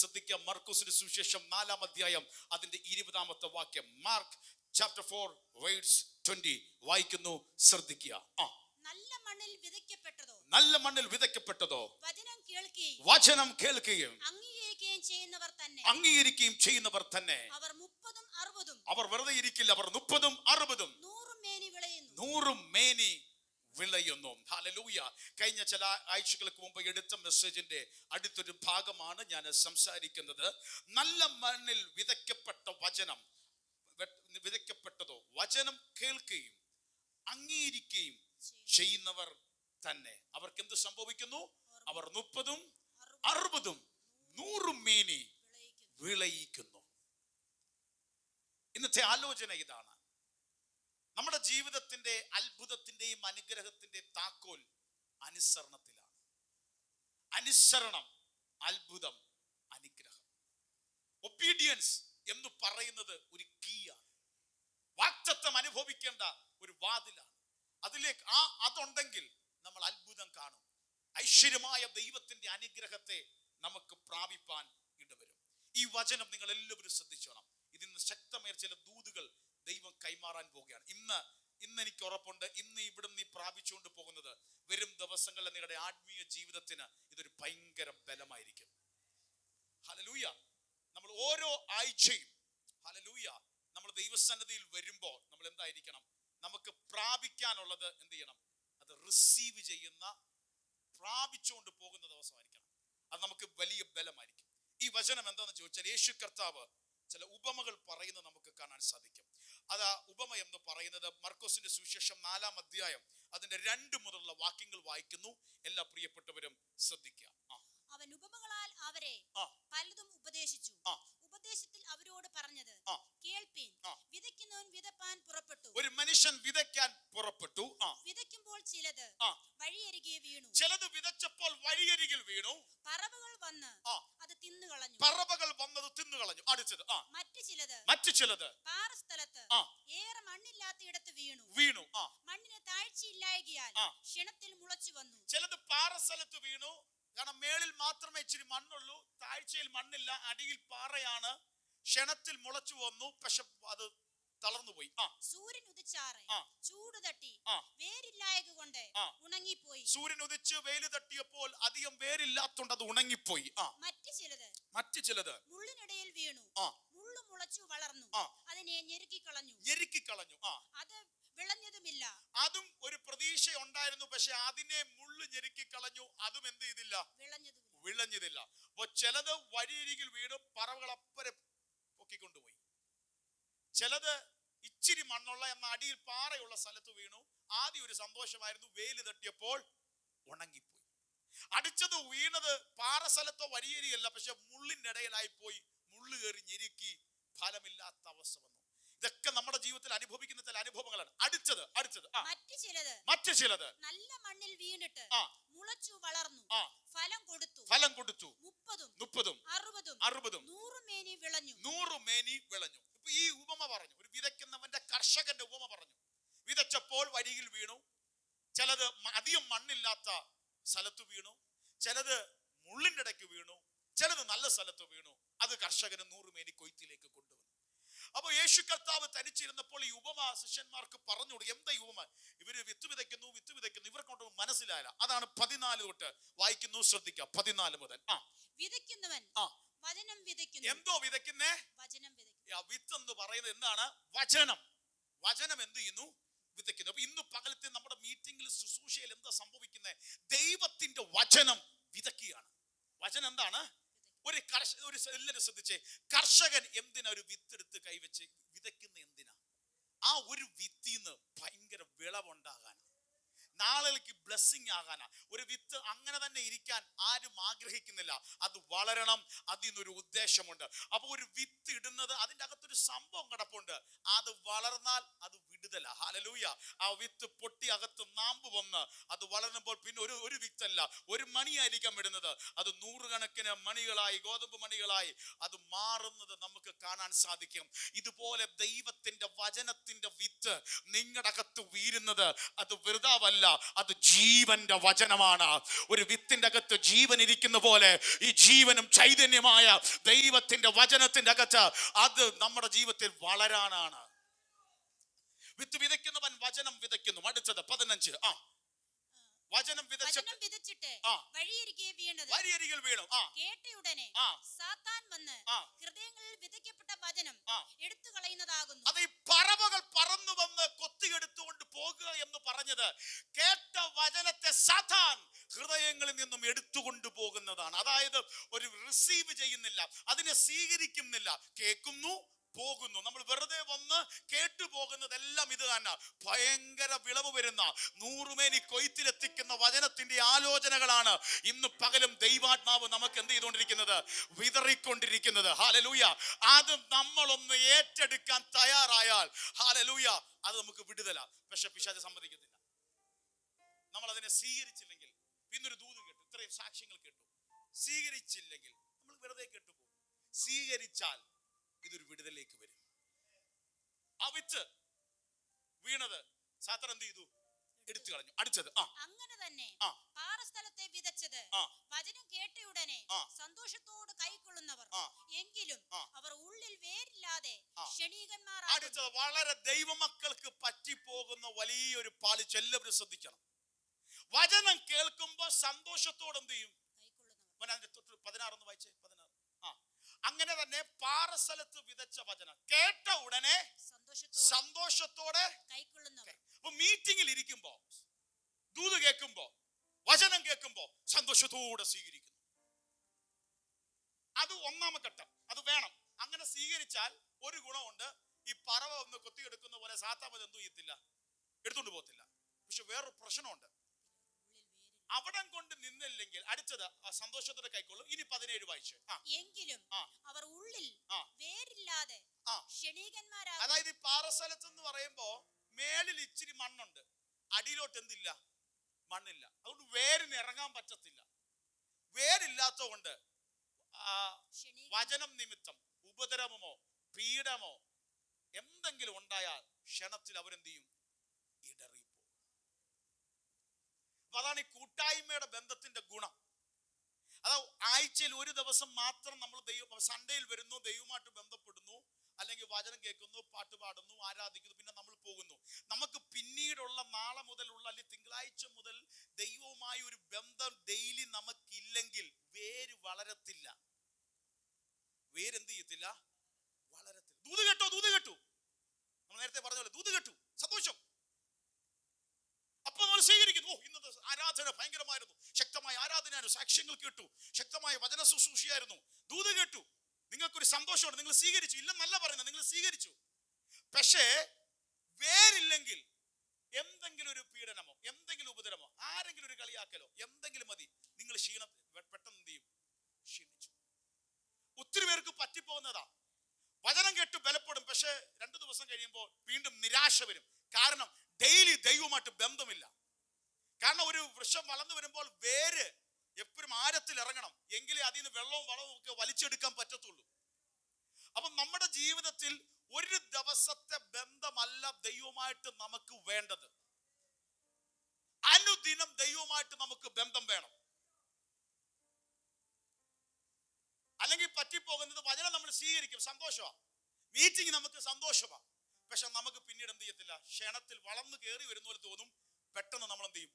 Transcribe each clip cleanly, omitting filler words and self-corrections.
ശ്രദ്ധിക്കുക. മർക്കോസിന്റെ സുവിശേഷം 4-ാം അധ്യായം അതിന്റെ 20-ാമത്തെ വാക്യം. മാർക്ക് ചാപ്റ്റർ 4 വേഴ്സ് 20 വായിക്കുന്നു, ശ്രദ്ധിക്കുക. നല്ല മണ്ണിൽ വിതയ്ക്കപ്പെട്ടതോ വചനം കേൾക്കുകയും അംഗീകരിക്കുകയും ചെയ്യുന്നവർ തന്നെ അവർ വെറുതെ ഇരിക്കില്ല, അവർ 30-ഉം 60-ഉം 100 മേനി വിളയുന്നു. ഹല്ലേലൂയ. കഴിഞ്ഞ ചില ആഴ്ചകൾക്ക് മുമ്പ് എടുത്ത മെസ്സേജിന്റെ അടുത്തൊരു ഭാഗമാണ് ഞാൻ സംസാരിക്കുന്നത്. നല്ല മണ്ണിൽ വിതയ്ക്കപ്പെട്ട വചനം വിതയ്ക്കപ്പെട്ടതോ വചനം കേൾക്കുകയും അംഗീകരിക്കുകയും ചെയ്യുന്നവർ തന്നെ അവർക്ക് എന്ത് സംഭവിക്കുന്നു? അവർ 30-ഉം 60-ഉം 100 മേനി വിളയിക്കുന്നു. ഇന്നത്തെ ആലോചന ഇതാണ്. നമ്മുടെ ജീവിതത്തിന്റെ അത്ഭുതത്തിന്റെയും അനുഗ്രഹത്തിന്റെയും താക്കോൽ അനുസരണത്തിലാണ്. അനുസരണം, അത്ഭുതം, അനുഗ്രഹം. ഒബീഡിയൻസ് എന്ന് പറയുന്നത് ഒരു കീയാണ്. വാഗ്ദത്തം അനുഭവിക്കേണ്ട ഒരു വാതിലാണ്. അതിലേക്ക് അതുണ്ടെങ്കിൽ നമ്മൾ അത്ഭുതം കാണും. ഐശ്വര്യമായ ദൈവത്തിന്റെ അനുഗ്രഹത്തെ നമുക്ക് പ്രാപിപ്പാൻ ഇടവരും. ഈ വചനം നിങ്ങൾ എല്ലാവരും ശ്രദ്ധിച്ചോണം. ഇതിന് ശക്തമായ ചില ദൂതുകൾ ദൈവം കൈമാറാൻ പോവുകയാണ്. ഇന്ന് എനിക്ക് ഉറപ്പുണ്ട്, ഇന്ന് ഇവിടുന്ന് നീ പ്രാപിച്ചുകൊണ്ട് പോകുന്നത് വരും ദിവസങ്ങളിൽ നിങ്ങളുടെ ആത്മീയ ജീവിതത്തിന് ഇതൊരു ഭയങ്കര ബലമായിരിക്കും. ഹല്ലേലൂയ. നമ്മൾ ഓരോ ആഴ്ചയും ഹല്ലേലൂയ നമ്മൾ ദൈവസന്നിധിയിൽ വരുമ്പോൾ നമ്മൾ എന്തായിരിക്കണം? നമുക്ക് പ്രാപിക്കാനുള്ളത് എന്ത് ചെയ്യണം? അത് റിസീവ് ചെയ്യുന്ന, പ്രാപിച്ചുകൊണ്ട് പോകുന്ന ദിവസമായിരിക്കണം. അത് നമുക്ക് വലിയ ബലമായിരിക്കും. ഈ വചനം എന്താണെന്ന് ചോദിച്ചാൽ, യേശു കർത്താവ് ചില ഉപമകൾ പറയുന്നത് നമുക്ക് കാണാൻ സാധിക്കും. അത് ഉപമ എന്ന് പറയുന്നത് മർക്കോസിന്റെ സുവിശേഷം 4-ാം അധ്യായം അതിന്റെ 2 മുതലുള്ള വാക്യങ്ങൾ വായിക്കുന്നു. എല്ലാ പ്രിയപ്പെട്ടവരും ശ്രദ്ധിക്കുക. അവൻ ഉപമകളാൽ അവരെ പലതും ഉപദേശിച്ചു. ഉപദേശത്തിൽ അവരോട് പറഞ്ഞത് കേൾപ്പീൻ. വിതയ്ക്കുന്നവൻ വിതപ്പാൻ പുറപ്പെട്ടു. ഒരു മനുഷ്യൻ വിതയ്ക്കാൻ പുറപ്പെട്ടു. വിതയ്ക്കുമ്പോൾ ചിലത് വഴിയരികെ വീണു. ചിലത് വിതച്ചപ്പോൾ വഴിയരികിൽ വീണു. പറവകൾ വന്ന് അത് തിന്നുകളഞ്ഞു. പറവകൾ വന്നത് തിന്നുകളഞ്ഞു. അടുത്തത് മറ്റു ചിലത് പാറസ്ഥലത്ത് ഏറെ മണ്ണില്ലാത്ത ഇടത്ത് വീണു. മണ്ണിന് താഴ്ചയില്ലായകയാൽ ക്ഷണത്തിൽ മുളച്ചു വന്നു. ചിലത് പാറസ്ഥലത്ത് വീണു. കാരണം മേളിൽ മാത്രമേ ഇച്ചിരി മണ്ണുള്ളൂ, താഴ്ചയിൽ മണ്ണില്ല, അടിയിൽ പാറയാണ്. ക്ഷണത്തിൽ മുളച്ചു വന്നു, പക്ഷെ അത് തളർന്നുപോയി. സൂര്യൻ ഉദിച്ചാറെ ചൂട് തട്ടി വേരില്ലായക കൊണ്ട് ഉണങ്ങിപ്പോയി. സൂര്യൻ ഉദിച്ച് വെയിൽ തട്ടിയപ്പോൾ അധികം വേരില്ലാത്തോണ്ട് അത് ഉണങ്ങിപ്പോയി. മറ്റു ചിലത് മുള്ളിനിടയിൽ വീണു. മുള്ളു മുളച്ചു വളർന്നു, അതിനെ ഞെരുക്കിക്കളഞ്ഞു. അത് വിളഞ്ഞതുമില്ല. അതും ഒരു പ്രതീക്ഷ ഉണ്ടായിരുന്നു, പക്ഷെ അതിനെ മുള്ളു ഞെരുക്കിക്കളഞ്ഞു. അതും എന്ത് ചെയ്തില്ല? വിളഞ്ഞതില്ല. അപ്പൊ ചിലത് വഴിയരികിൽ വീണു, പറവകൾ അപ്പരെ പൊക്കിക്കൊണ്ടുപോയി. ചിലത് ഇച്ചിരി മണ്ണുള്ള എന്ന അടിയിൽ പാറയുള്ള സ്ഥലത്ത് വീണു. ആദ്യം ഒരു സന്തോഷമായിരുന്നു, വെയിൽ തട്ടിയപ്പോൾ ഉണങ്ങിപ്പോയി. അടിച്ചത് വീണത് പാറ സ്ഥലത്തോ വഴിയരികല്ല, പക്ഷെ മുള്ളിന്റെ ഇടയിലായി പോയി. മുള്ളു കയറി ഞെരുക്കി, ഫലമില്ലാത്ത അവസ്ഥ വന്നു. ഇതൊക്കെ നമ്മുടെ ജീവിതത്തിൽ അനുഭവിക്കുന്ന ചില അനുഭവങ്ങളാണ്. അടുത്തത് മറ്റു ചിലത് നല്ല മണ്ണിൽ വീണിട്ട് മുളച്ചു വളർന്നു, ഫലം കൊടുത്തു. 30-ഉം 60-ഉം 100 മേനി വിളഞ്ഞു. ഇപ്പൊ ഈ ഉപമ പറഞ്ഞു, ഒരു വിതയ്ക്കുന്നവന്റെ കർഷകന്റെ ഉപമ പറഞ്ഞു. വിതച്ചപ്പോൾ വഴിയിൽ വീണു. ചിലത് അധികം മണ്ണില്ലാത്ത സ്ഥലത്ത് വീണു. ചിലത് മുള്ളിന്റെ ഇടയ്ക്ക് വീണു. ചിലത് നല്ല സ്ഥലത്ത് വീണു. അത് കർഷകന് 100 മേനി കൊയ്ത്തിലേക്ക് കൊണ്ടുവന്നു. അപ്പൊ യേശു കർത്താവ് തനിച്ചിരുന്നപ്പോൾ ഈ ഉപമ ശിഷ്യന്മാർക്ക് പറഞ്ഞു കൊടുക്കും. എന്താ ഈ ഉപമ? ഇവര് വിത്ത് വിതയ്ക്കുന്നു. ഇവർക്കൊണ്ട് മനസ്സിലായില്ല. അതാണ് 14 തൊട്ട് വായിക്കുന്നു, ശ്രദ്ധിക്കാം. 14 മുതൽ. വിതയ്ക്കുന്നവൻ വചനം വിതയ്ക്കുന്നു. എന്തോ വിതയ്ക്കുന്നേ? വചനം വിതയ്ക്കുന്നു. വിത്ത് എന്ന് പറയുന്നത് എന്താണ്? വചനം എന്ത് ചെയ്യുന്നു? വിതയ്ക്കുന്നു. അപ്പൊ ഇന്ന് പകലത്തെ നമ്മുടെ മീറ്റിംഗിൽ, ശുശ്രൂഷയിൽ എന്താ സംഭവിക്കുന്നത്? ദൈവത്തിന്റെ വചനം വിതയ്ക്കുകയാണ്. വചനം എന്താണ്? എല്ലാവരും ശ്രദ്ധിച്ചേ. കർഷകൻ എന്തിനാ ഒരു വിത്തെടുത്ത് കൈവച്ച് വിതയ്ക്കുന്ന? എന്തിനാ? ആ ഒരു വിത്തിന്ന് ഭയങ്കര വിളവുണ്ടാകാൻ, നാളേക്ക് ബ്ലെസ്സിങ് ആകാനാ. ഒരു വിത്ത് അങ്ങനെ തന്നെ ഇരിക്കാൻ ആരും ആഗ്രഹിക്കുന്നില്ല. അത് വളരണം, അതിനൊരു ഉദ്ദേശമുണ്ട്. അപ്പൊ ഒരു വിത്ത് ഇടുന്നത്, അതിൻ്റെ അകത്തൊരു സംഭവം കിടപ്പുണ്ട്. അത് വളർന്നാൽ അത് വിടുതല. ഹല്ലേലൂയ. ആ വിത്ത് പൊട്ടി അകത്ത് നാമ്പ് വന്ന് അത് വളരുമ്പോൾ പിന്നെ ഒരു വിത്തല്ല, ഒരു മണിയായിരിക്കാം ഇടുന്നത്. അത് 100 കണക്കിന് മണികളായി, ഗോതമ്പ് മണികളായി അത് മാറുന്നത് നമുക്ക് കാണാൻ സാധിക്കും. ഇതുപോലെ ദൈവത്തിന്റെ വചനത്തിന്റെ വിത്ത് നിങ്ങളുടെ അകത്ത് വീഴുന്നത് അത് വെറുതാവല്ല, അത് ജീവന്റെ വചനമാണ്. ഒരു വിത്തിന്റെ അകത്ത് ജീവൻ ഇരിക്കുന്ന പോലെ ഈ ജീവനും ചൈതന്യമായ ദൈവത്തിന്റെ വചനത്തിന്റെ അകത്ത് അത് നമ്മുടെ ജീവിതത്തിൽ വളരാനാണ്. വിത്ത് വിതയ്ക്കുന്നവൻ വചനം വിതയ്ക്കുന്നു. അടുത്തത് 15. വചനം വിതച്ചിട്ട് വഴിയരികിൽ വീണു. കേട്ടയുടനെ സാത്താൻ വന്ന് ഹൃദയങ്ങളിൽ വിതയ്ക്കപ്പെട്ട വചനം എടുത്തു കളയുന്നതാകുന്നു. അത് ഈ പറവകൾ പറന്നു വന്ന് കൊത്തിയെടുത്തുകൊണ്ട് പോകുക എന്ന് പറഞ്ഞത് കേട്ട വചനത്തെ സാത്താൻ ഹൃദയങ്ങളിൽ നിന്നും എടുത്തുകൊണ്ട് പോകുന്നതാണ്. അതായത് ഒരു റിസീവ് ചെയ്യുന്നില്ല, അതിനെ സ്വീകരിക്കുന്നില്ല, കേൾക്കുന്നു, പോകുന്നു. നമ്മൾ വെറുതെ വന്ന് കേട്ടു പോകുന്നതെല്ലാം ഇത് തന്നെ. ഭയങ്കര വിളവ് വരുന്ന 100 മേനി കൊയ്ത്തിലെത്തിക്കുന്ന വചനത്തിന്റെ ആലോചനകളാണ് ഇന്ന് പകലും ദൈവാത്മാവ് നമുക്ക് എന്ത് ചെയ്തുകൊണ്ടിരിക്കുന്നത്, വിതറിക്കൊണ്ടിരിക്കുന്നത്. ഹല്ലേലൂയ. അത് നമ്മളൊന്ന് ഏറ്റെടുക്കാൻ തയ്യാറായാൽ ഹല്ലേലൂയ, അത് നമുക്ക് വിടുതല. പക്ഷെ പിശാച് സമ്മതിക്കത്തില്ല. നമ്മൾ അതിനെ സ്വീകരിച്ചില്ലെങ്കിൽ, പിന്നൊരു ദൂത് കേട്ടു, ഇത്രയും സാക്ഷ്യങ്ങൾ കേട്ടു, സ്വീകരിച്ചില്ലെങ്കിൽ നമ്മൾ വെറുതെ കേട്ടുപോകും. സ്വീകരിച്ചാൽ ഇതൊരു വിടുതലേക്ക് വരും. ആ വിത്ത് വീണത് സാത്താൻ എന്ത് ചെയ്തു, എടുത്തു കളഞ്ഞു. അടിച്ചത് അങ്ങനെ തന്നെ പാറസ്ഥലത്തെ വിതച്ചത് വചനം കേട്ടയുടനെ സന്തോഷത്തോട് കൈക്കൊള്ളുന്നവർ, എങ്കിലും അവർ ഉള്ളിൽ വേരില്ലാതെ ക്ഷണികന്മാർ. അടുത്തത് വളരെ ദൈവമക്കൾക്ക് പറ്റിപ്പോകുന്ന വലിയൊരു പാളിച്ച. എല്ലാവരും ശ്രദ്ധിക്കണം. വചനം കേൾക്കുമ്പോ സന്തോഷത്തോടെ എന്ത് ചെയ്യും, 16 വായിച്ചേ. 16. അങ്ങനെ തന്നെ പാറസ്ഥലത്ത് വിതച്ച വചനം കേട്ട ഉടനെ സന്തോഷത്തോടെ കൈക്കൊള്ളുന്നവർ. അപ്പൊ മീറ്റിംഗിൽ ഇരിക്കുമ്പോ, ദൂത് കേൾക്കുമ്പോ, വചനം കേൾക്കുമ്പോ സന്തോഷത്തോടെ സ്വീകരിക്കുന്നു. അത് ഒന്നാമത്തെ ഘട്ടം. അത് വേണം. അങ്ങനെ സ്വീകരിച്ചാൽ ഒരു ഗുണമുണ്ട്. ഈ പറവ ഒന്ന് കൊത്തിയെടുക്കുന്ന പോലെ സാത്താൻ എന്തു ചെയ്യത്തില്ല, എടുത്തോണ്ട് പോകത്തില്ല. പക്ഷെ വേറൊരു പ്രശ്നമുണ്ട്. അവിടം കൊണ്ട് നിന്നില്ലെങ്കിൽ അടുത്തത് സന്തോഷത്തോടെ കൈക്കൊള്ളും. ഇനി 17 വായിച്ചു. എങ്കിലും അവർ ഉള്ളിൽ വേരില്ലാതെ ക്ഷണികന്മാരാകും. അതായത് ഈ പാറസ്ഥലത്ത് എന്ന് പറയുമ്പോ മേലിൽ ഇച്ചിരി മണ്ണുണ്ട്, അടിയിലോട്ട് എന്തില്ല, മണ്ണില്ല. അതുകൊണ്ട് വേരിന് ഇറങ്ങാൻ പറ്റത്തില്ല. വേരില്ലാത്തതുകൊണ്ട് വചനം നിമിത്തം ഉപദ്രവമോ പീഡമോ എന്തെങ്കിലും ഉണ്ടായാൽ ക്ഷണത്തിൽ അവരെന്ത് ചെയ്യും, ഇടറിപ്പോ. അതാണ് ഈ കൂട്ടായ്മയുടെ ബന്ധത്തിന്റെ ഗുണം. അതാ ആഴ്ചയിൽ ഒരു ദിവസം മാത്രം നമ്മൾ സൺഡേയിൽ വരുന്നു, ദൈവമായിട്ട് ബന്ധപ്പെടുന്നു, അല്ലെങ്കിൽ വചനം കേൾക്കുന്നു, പാട്ട് പാടുന്നു, ആരാധിക്കുന്നു, പിന്നെ നമ്മൾ പോകുന്നു. നമുക്ക് പിന്നീടുള്ള നാളെ മുതലുള്ള അല്ലെങ്കിൽ തിങ്കളാഴ്ച മുതൽ ദൈവവുമായി ഒരു ബന്ധം ഡെയിലി നമുക്കില്ലെങ്കിൽ വേര് വളരത്തില്ല. വേരെന്ത് ചെയ്യത്തില്ല, വളരത്തില്ല. ദൂത് കേട്ടോ, ദൂത് കേട്ടു. നമ്മൾ നേരത്തെ പറഞ്ഞ പോലെ ദൂത് കേട്ടു, സന്തോഷം. അപ്പൊ നമ്മൾ സ്വീകരിക്കുന്നു. ഇന്നത്തെ ആരാധന ഭയങ്കരമായിരുന്നു, ശക്തമായ ആരാധനയായിരുന്നു, സാക്ഷ്യങ്ങൾ കേട്ടു, ശക്തമായ വചന ശുശ്രൂഷയായിരുന്നു, ദൂത് കേട്ടു. നിങ്ങൾക്കൊരു സന്തോഷമാണ്, നിങ്ങൾ സ്വീകരിച്ചു. ഇല്ലെന്നല്ല പറയുന്നത്, നിങ്ങൾ സ്വീകരിച്ചു. പക്ഷേ വേരില്ലെങ്കിൽ എന്തെങ്കിലും ഒരു പീഡനമോ എന്തെങ്കിലും ഉപദ്രവമോ ആരെങ്കിലും ഒരു കളിയാക്കലോ എന്തെങ്കിലും മതി, നിങ്ങൾ പെട്ടെന്ന് എന്ത് ചെയ്യും, ക്ഷീണിച്ചു. ഒത്തിരി പേർക്ക് പറ്റിപ്പോകുന്നതാ. വചനം കേട്ട് ബലപ്പെടും, പക്ഷെ 2 ദിവസം കഴിയുമ്പോൾ വീണ്ടും നിരാശ വരും. കാരണം ഡെയിലി ദൈവമായിട്ട് ബന്ധമില്ല. കാരണം ഒരു വൃക്ഷം വളർന്നു വരുമ്പോൾ വേര് എപ്പോഴും ആഴത്തിൽ ഇറങ്ങണം, എങ്കിലേ അതിൽ നിന്ന് വെള്ളവും വളവും ഒക്കെ വലിച്ചെടുക്കാൻ പറ്റത്തുള്ളൂ. അപ്പൊ നമ്മുടെ ജീവിതത്തിൽ ഒരു ദിവസത്തെ ബന്ധമല്ല ദൈവമായിട്ട് നമുക്ക് വേണ്ടത്. അനുദിനം ദൈവമായിട്ട് നമുക്ക് ബന്ധം വേണം. അല്ലെങ്കിൽ പറ്റിപ്പോകുന്നത് വചനം നമ്മൾ സ്വീകരിക്കും, സന്തോഷമാണ്, മീറ്റിംഗ് നമുക്ക് സന്തോഷമാണ്. പക്ഷെ നമുക്ക് പിന്നീട് എന്ത് ചെയ്യത്തില്ല, ക്ഷണത്തിൽ വളർന്നു കയറി വരുന്ന പോലെ തോന്നും, പെട്ടെന്ന് നമ്മൾ എന്ത് ചെയ്യും,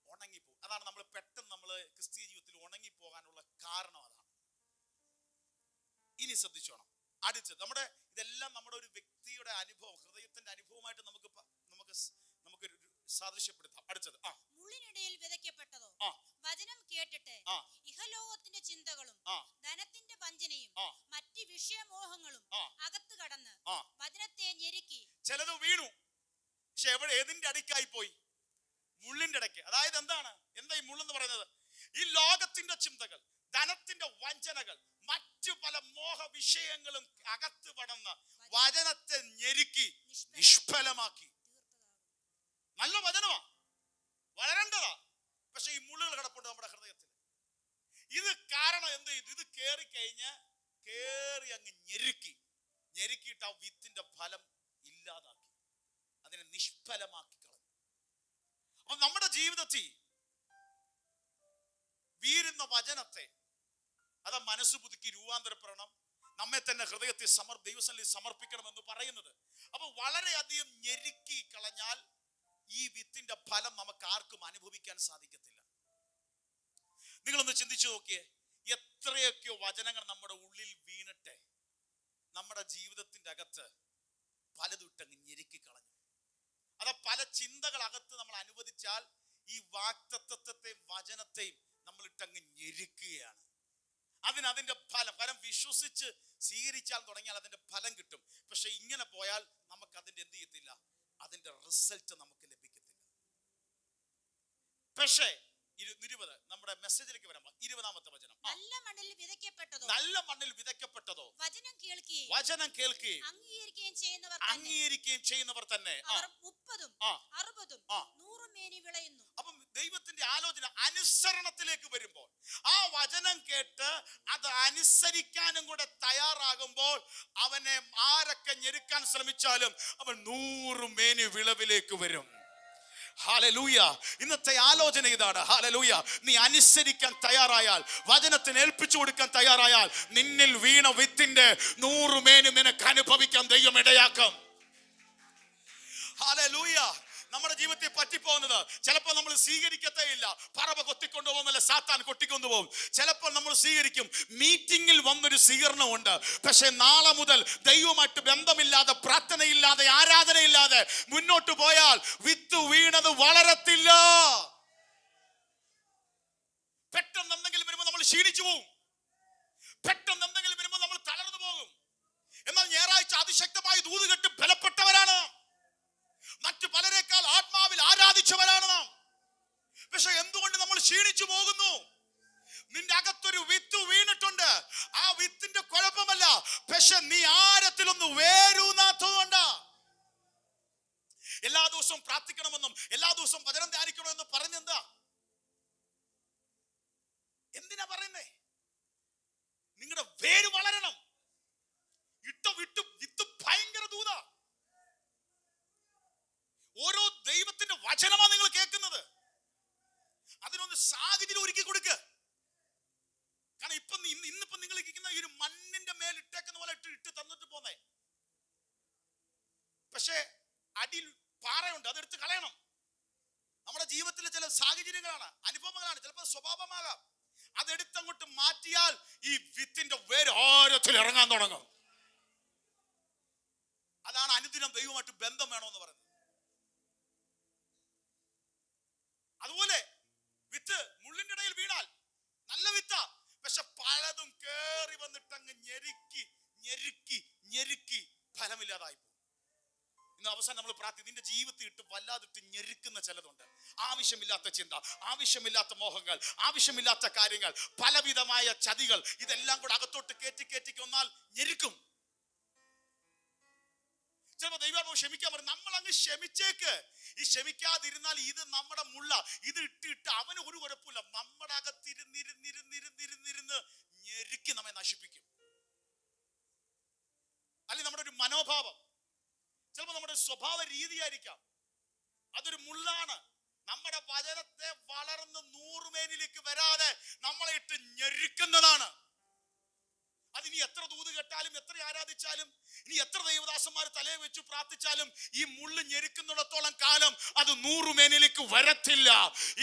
ഉണങ്ങിപ്പോകും. അതാണ് നമ്മൾ പെട്ടെന്ന് നമ്മൾ ക്രിസ്തീയ ജീവിതത്തിൽ ഉണങ്ങിപ്പോകാനുള്ള കാരണം. അതാണ്. ഇനി ശ്രദ്ധിച്ചോണം. അടുത്തത് ഇതെല്ലാം നമ്മുടെ ഒരു വ്യക്തിയുടെ അനുഭവം, ഹൃദയത്തിന്റെ അനുഭവമായിട്ട് നമുക്ക് സാദൃശ്യപ്പെടുത്താം. അടുത്തത് മുള്ളിനിടയിൽ വിതയ്ക്കപ്പെട്ടതോ വചനം കേട്ടിട്ട് ഇഹലോകത്തിന്റെ ചിന്തകളും ധനത്തിന്റെ വഞ്ചനയും മറ്റ് വിഷയമോഹങ്ങളും അകത്ത് കടന്ന് വചനത്തെ ഞെരുക്കി. ചിലത് വീണു, പക്ഷെ ഏതിന്റെ അടിക്കായി പോയി, മുള്ളിന്റെ ഇടയ്ക്ക്. അതായത് എന്താ ഈ മുള്ളെന്ന് പറയുന്നത്? ഈ ലോകത്തിന്റെ ചിന്തകൾ, ധനത്തിന്റെ വഞ്ചനകൾ, മറ്റു പല മോഹ വിഷയങ്ങളും അകത്ത് പടന്ന് വചനത്തെ ഞെരുക്കി നിഷ്ഫലമാക്കി. നല്ല വചനമാ, വളരേണ്ടതാ, പക്ഷെ ഈ മുള്ളുകൾ കിടപ്പുണ്ട് നമ്മുടെ ഹൃദയത്തിൽ. ഇത് കാരണം എന്ത് ചെയ്തു? ഇത് കേറി അങ്ങ് ഞെരുക്കിയിട്ട് ആ വിത്തിന്റെ ഫലം ഇല്ലാതാക്കി, അതിനെ നിഷ്ഫലമാക്കി കളഞ്ഞു. അപ്പൊ നമ്മുടെ ജീവിതത്തിൽ വീരുന്ന വചനത്തെ അത് മനസ്സ് പുതുക്കി രൂപാന്തരപ്പെടണം, നമ്മെ തന്നെ ഹൃദയത്തിൽ ദൈവസന്നിധിയിൽ സമർപ്പിക്കണമെന്ന് പറയുന്നത്. അപ്പൊ വളരെയധികം ഞെരുക്കി കളഞ്ഞാൽ ഈ വിത്തിന്റെ ഫലം നമുക്ക് ആർക്കും അനുഭവിക്കാൻ സാധിക്കത്തില്ല. നിങ്ങളൊന്ന് ചിന്തിച്ചു നോക്കിയേ, എത്രയൊക്കെയോ വചനങ്ങൾ നമ്മുടെ ഉള്ളിൽ വീണിട്ട് നമ്മുടെ ജീവിതത്തിന്റെ അകത്ത് പലതും ഇട്ടങ്ങ് ഞെരുക്കി കളഞ്ഞു. അതാ പല ചിന്തകൾ അകത്ത് നമ്മൾ അനുവദിച്ചാൽ ഈ വാക്തത്വത്തെയും വചനത്തെയും നമ്മൾ ഇട്ടങ്ങ് ഞെരുക്കുകയാണ്. അതിന്റെ ഫലം വിശ്വസിച്ച് സ്വീകരിച്ചാൽ തുടങ്ങിയാൽ അതിന്റെ ഫലം കിട്ടും. പക്ഷെ ഇങ്ങനെ പോയാൽ നമുക്ക് അതിന്റെ എന്ത് ചെയ്യത്തില്ല, അതിന്റെ റിസൾട്ട് നമുക്ക് ലഭിക്കത്തില്ല. പക്ഷേ 20 നമ്മുടെ മെസ്സേജിലേക്ക് വരുമ്പോൾ 20-ാമത്തെ വചനം, നല്ല മണ്ണിൽ വിതയ്ക്കപ്പെട്ടതോ വചനം കേൾക്കുകയും അംഗീകരിക്കുകയും ചെയ്യുന്നവർ തന്നെ 30ഉം 60ഉം 100ഉം മേനി വിളയുന്നു. അപ്പം ദൈവത്തിന്റെ ആലോചന അനുസരണത്തിലേക്ക് വരുമ്പോൾ, ആ വചനം കേട്ട് അത് അനുസരിക്കാനും കൂടെ തയ്യാറാകുമ്പോൾ അവനെ ആരൊക്കെ ഞെരുക്കാൻ ശ്രമിച്ചാലും അവൻ 100 മേനി വിളവിലേക്ക് വരും. ഹല്ലേലൂയ. ഇന്നത്തെ ആലോചന ഇതാണ്. ഹല്ലേലൂയ. നീ അനുസരിക്കാൻ തയ്യാറായാൽ, വചനത്തിന് ഏൽപ്പിച്ചു കൊടുക്കാൻ തയ്യാറായാൽ, നിന്നിൽ വീണ വിത്തിന്റെ 100 മേനി നിനക്ക് അനുഭവിക്കാൻ ദൈവം ഇടയാക്കും. ഹല്ലേലൂയ. നമ്മുടെ ജീവിതത്തിൽ പറ്റിപ്പോകുന്നത് ചിലപ്പോൾ നമ്മൾ സ്വീകരിക്കത്തേ ഇല്ല. പറവ കൊത്തിക്കൊണ്ടുപോകുന്നല്ല, സാത്താൻ കൊട്ടിക്കൊണ്ടുപോകും. ചിലപ്പോൾ നമ്മൾ സ്വീകരിക്കും. മീറ്റിംഗിൽ വന്നൊരു സ്വീകരണമുണ്ട്, പക്ഷെ നാളെ മുതൽ ദൈവമായിട്ട് ബന്ധമില്ലാതെ, പ്രാർത്ഥനയില്ലാതെ, ആരാധനയില്ലാതെ മുന്നോട്ട് പോയാൽ വിത്ത് വീണത് വളരത്തില്ല. പെട്ടെന്ന് എന്തെങ്കിലും വരുമ്പോൾ നമ്മൾ ക്ഷീണിച്ചു പോകും. പെട്ടെന്ന് എന്തെങ്കിലും വരുമ്പോൾ നമ്മൾ തളർന്നു പോകും. എന്നാൽ ഞായറാഴ്ച അതിശക്തമായി ദൂത് കെട്ട് ബലപ്പെട്ടവരാണ്. മറ്റു പലരെക്കാൾ ആത്മാവിൽ ആരാധിച്ചവരാണ് നാം. പക്ഷെ എന്തുകൊണ്ട് നമ്മൾ ക്ഷീണിച്ചു പോകുന്നു? നിന്റെ അകത്തൊരു വിത്ത് വീണിട്ടുണ്ട്. ആ വിത്തിന്റെ കുഴപ്പമല്ല, പക്ഷെ നീ ആരത്തിലൊന്ന് വേരൂന്നാത്തതുകൊണ്ട്. എല്ലാ ദിവസവും പ്രാർത്ഥിക്കണമെന്നും എല്ലാ ദിവസവും വചനം ധ്യാനിക്കണമെന്നും പറഞ്ഞെന്താ? എന്തിനാ പറയുന്നേ? നിങ്ങളുടെ വേര് വളരണം. വിത്ത് ഭയങ്കര ദൂത. ഓരോ ദൈവത്തിന്റെ വചനമാണ് നിങ്ങൾ കേൾക്കുന്നത്. അതിനൊന്ന് സാഹചര്യം ഒരുക്കി കൊടുക്കുക. കാരണം ഇന്നിപ്പോ നിങ്ങൾ ഇരിക്കുന്ന ഈ ഒരു മണ്ണിന്റെ മേൽ ഇട്ടേക്കുന്ന പോലെ ഇട്ട് തന്നിട്ട് പോന്നേ. പക്ഷേ അടിയിൽ പാറയുണ്ട്, അതെടുത്ത് കളയണം. നമ്മുടെ ജീവിതത്തിലെ ചില സാഹചര്യങ്ങളാണ്, അനുഭവങ്ങളാണ്, ചിലപ്പോൾ സ്വഭാവമാകാം. അതെടുത്തങ്ങോട്ട് മാറ്റിയാൽ ഈ വിത്തിന്റെ വേര് ഓരോത്തിൽ ഇറങ്ങാൻ തുടങ്ങും. അതാണ് അനുദിനം ദൈവമായിട്ട് ബന്ധം വേണമെന്ന് പറയുന്നത്. അതുപോലെ വിത്ത് മുള്ളിന്റെ ഇടയിൽ വീണാൽ നല്ല വിത്താ, പക്ഷെ പലതും കേറി വന്നിട്ട് അങ്ങ് ഞെരുക്കി ഫലമില്ലാതായി പോകും. ഇന്ന് അവസാനം നമ്മൾ പ്രാർത്ഥിക്കും, നിന്റെ ജീവിതത്തിൽ ഇട്ട് വല്ലാതിട്ട് ഞെരുക്കുന്ന ചിലതുണ്ട്. ആവശ്യമില്ലാത്ത ചിന്ത, ആവശ്യമില്ലാത്ത മോഹങ്ങൾ, ആവശ്യമില്ലാത്ത കാര്യങ്ങൾ, പലവിധമായ ചതികൾ, ഇതെല്ലാം കൂടെ അകത്തോട്ട് കയറ്റി വന്നാൽ ഞെരുക്കും. ചിലപ്പോൾ ദൈവം ക്ഷമിക്കാൻ പറയും. നമ്മൾ അങ്ങ് ക്ഷമിച്ചേക്ക്. ഈ ക്ഷമിക്കാതിരുന്നാൽ ഇത് നമ്മുടെ മുള്ള, ഇത് ഇട്ട് അവന് ഒരു കുഴപ്പമില്ല. നമ്മുടെ അകത്തിരുന്നിരുന്ന് ഞെരുക്കി നമ്മെ നശിപ്പിക്കും. അല്ലെങ്കിൽ നമ്മുടെ ഒരു മനോഭാവം, ചിലപ്പോൾ നമ്മുടെ സ്വഭാവ രീതിയായിരിക്കാം, അതൊരു മുള്ളാണ്. നമ്മുടെ വചനത്തെ വളർന്ന് 100 മേനിലേക്ക് വരാതെ നമ്മളെ ഇട്ട് ഞെരുക്കുന്നതാണ്. അതിനി എത്ര ദൂത് കേട്ടാലും, എത്ര ആരാധിച്ചാലും, ഇനി എത്ര ദൈവദാസന്മാർ തലയെ വെച്ച് പ്രാർത്ഥിച്ചാലും, ഈ മുള്ളു ഞെരുക്കുന്നിടത്തോളം കാലം അത് 100 മേനിലേക്ക് വരത്തില്ല.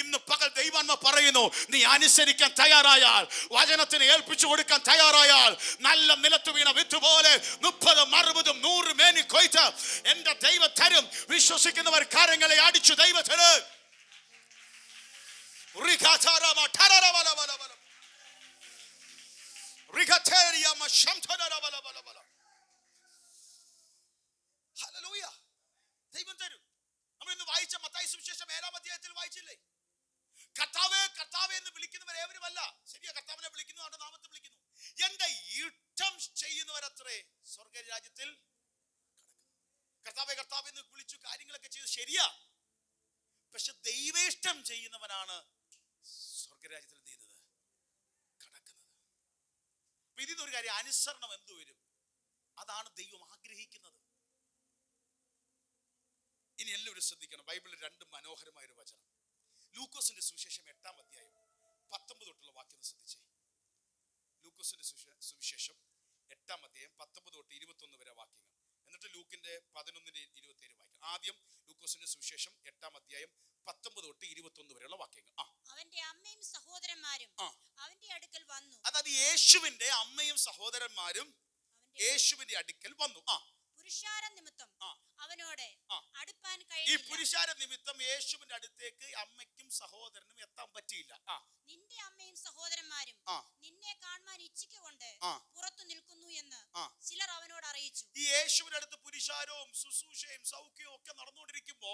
ഇന്ന് പകൽ ദൈവാത്മാ പറയുന്നു, നീ അനുസരിക്കാൻ തയ്യാറായാൽ, വചനത്തിന് ഏൽപ്പിച്ചു കൊടുക്കാൻ തയ്യാറായാൽ, നല്ല നിലത്ത് വീണ വിത്ത് പോലെ 30, 60, 100 മേനി കൊയ്ത്ത് എന്റെ ദൈവം തരും. വിശ്വസിക്കുന്നവർ കാര്യങ്ങളെ അടിച്ചു ദൈവത്തിന് ദൈവം തരും. നമ്മൾ ഇന്ന് വായിച്ച മത്തായി സുവിശേഷം 7-ാം അധ്യായത്തിൽ വായിച്ചില്ലേ? കർത്താവേ കർത്താവേ എന്ന് വിളിക്കുന്നവർ ഏവരുമല്ല. ശരിയാ, കർത്താവിനെ വിളിക്കുന്നു, അവന്റെ നാമത്തെ വിളിക്കുന്നു. എന്റെ ഇഷ്ടം ചെയ്യുന്നവരത്രേ സ്വർഗരാജ്യത്തിൽ കടക്കുന്നത്. കർത്താവേ കർത്താവേ എന്ന് വിളിച്ചു കാര്യങ്ങളൊക്കെ ചെയ്ത് ശരിയാ, പക്ഷെ ദൈവേഷ്ടം ചെയ്യുന്നവനാണ് സ്വർഗരാജ്യത്തിൽ എന്ത് ചെയ്യുന്നത്? കടക്കുന്നത്. ഇതിന്നൊരു കാര്യം, അനുസരണം എന്തു വരും? അതാണ് ദൈവം ആഗ്രഹിക്കുന്നത്. ഇനി എല്ലാവരും ശ്രദ്ധിക്കണം. ബൈബിളിൽ രണ്ട് മനോഹരമായ ഒരു വചനം. ലൂക്കോസിന്റെ സുവിശേഷം 8-ാം അധ്യായം 19 തൊട്ടുള്ള വാക്യം ശ്രദ്ധിച്ചേ. ലൂക്കോസിന്റെ സുവിശേഷം 8-ാം അധ്യായം 19 തൊട്ട് 21 വരെ വാക്യങ്ങൾ. എന്നിട്ട് ലൂക്കിന്റെ 11-27 വാക്യം. ആദ്യം ലൂക്കോസിന്റെ സുവിശേഷം 8-ാം അധ്യായം 19 തൊട്ട് 21 വരെയുള്ള വാക്യങ്ങൾ. അവന്റെ അമ്മയും സഹോദരന്മാരും അവന്റെ അടുക്കൽ വന്നു. അതായത് യേശുവിന്റെ അമ്മയും സഹോദരന്മാരും യേശുവിന്റെ അടുക്കൽ വന്നു. പുരുഷാര നിമിത്തം അവനോട് അടുപ്പാൻ ഈ കഴിഞ്ഞില്ല. പുരുഷാര നിമിത്തം യേശുവിന്റെ അടുത്തേക്ക് അമ്മയ്ക്കും സഹോദരനും എത്താൻ പറ്റിയില്ല. നിന്റെ അമ്മയും സഹോദരന്മാരും നിന്നെ കാണുവാൻ ഇച്ഛിക്കൊണ്ട് പുറത്തു നിൽക്കുന്നു എന്ന് ചിലർ അവനോട് അറിയിച്ചു. ഈ യേശുവിന്റെ അടുത്ത് പുരുഷാരവും ശുശ്രൂഷയും സൗഖ്യവും ഒക്കെ നടന്നുകൊണ്ടിരിക്കുമ്പോ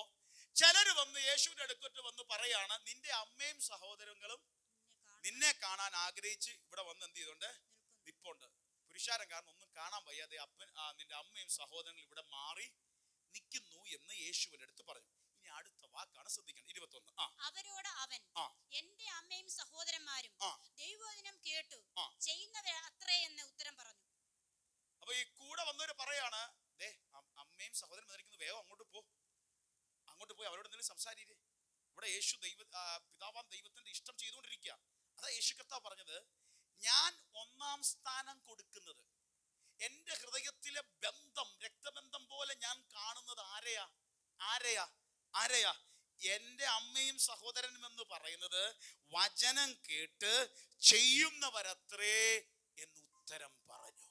ചിലര് വന്ന് യേശുവിന്റെ അടുക്കട്ട് വന്ന് പറയാണ്, നിന്റെ അമ്മയും സഹോദരങ്ങളും നിന്നെ കാണാൻ ആഗ്രഹിച്ച് ഇവിടെ വന്ന് എന്ത് ചെയ്തോണ്ട് നിപ്പുണ്ട്. പുരുഷാരം കാരണം ഒന്നും കാണാൻ വയ്യാതെ നിന്റെ അമ്മയും സഹോദരങ്ങളും ഇവിടെ മാറി നിൽക്കുന്നു എന്ന് യേശുവിന്റെ അടുത്ത് പറഞ്ഞു. ഇനി അടുത്ത വാക്കാണ് ശ്രദ്ധിക്കണം. 21. അവരോട് അവൻ എന്റെ അമ്മയും സഹോദരന്മാരും ദൈവവചനം കേട്ടു ചെയ്യുന്നവർ അത്രേ എന്ന് ഉത്തരം പറഞ്ഞു. അപ്പൊ ഈ കൂടെ വന്നവര് പറയാണ്, അമ്മയും സഹോദരൻ വന്നിരിക്കുന്നു, വേഗം അങ്ങോട്ട് പോയി അവരോട് എന്തെങ്കിലും സംസാരിക്കേ. ഇവിടെ യേശു പിതാവാം ദൈവത്തിന്റെ ഇഷ്ടം ചെയ്തുകൊണ്ടിരിക്കുക. അതാ യേശു കർത്താവ് പറഞ്ഞത്, ഞാൻ ഒന്നാം സ്ഥാനം കൊടുക്കുന്നത്, എന്റെ ഹൃദയത്തിലെ ബന്ധം രക്തബന്ധം പോലെ ഞാൻ കാണുന്നത് ആരെയാ? എന്റെ അമ്മയും സഹോദരനും എന്ന് പറയുന്നത് വചനം കേട്ട് ചെയ്യുന്നവരത്രേ എന്ന് ഉത്തരം പറഞ്ഞു.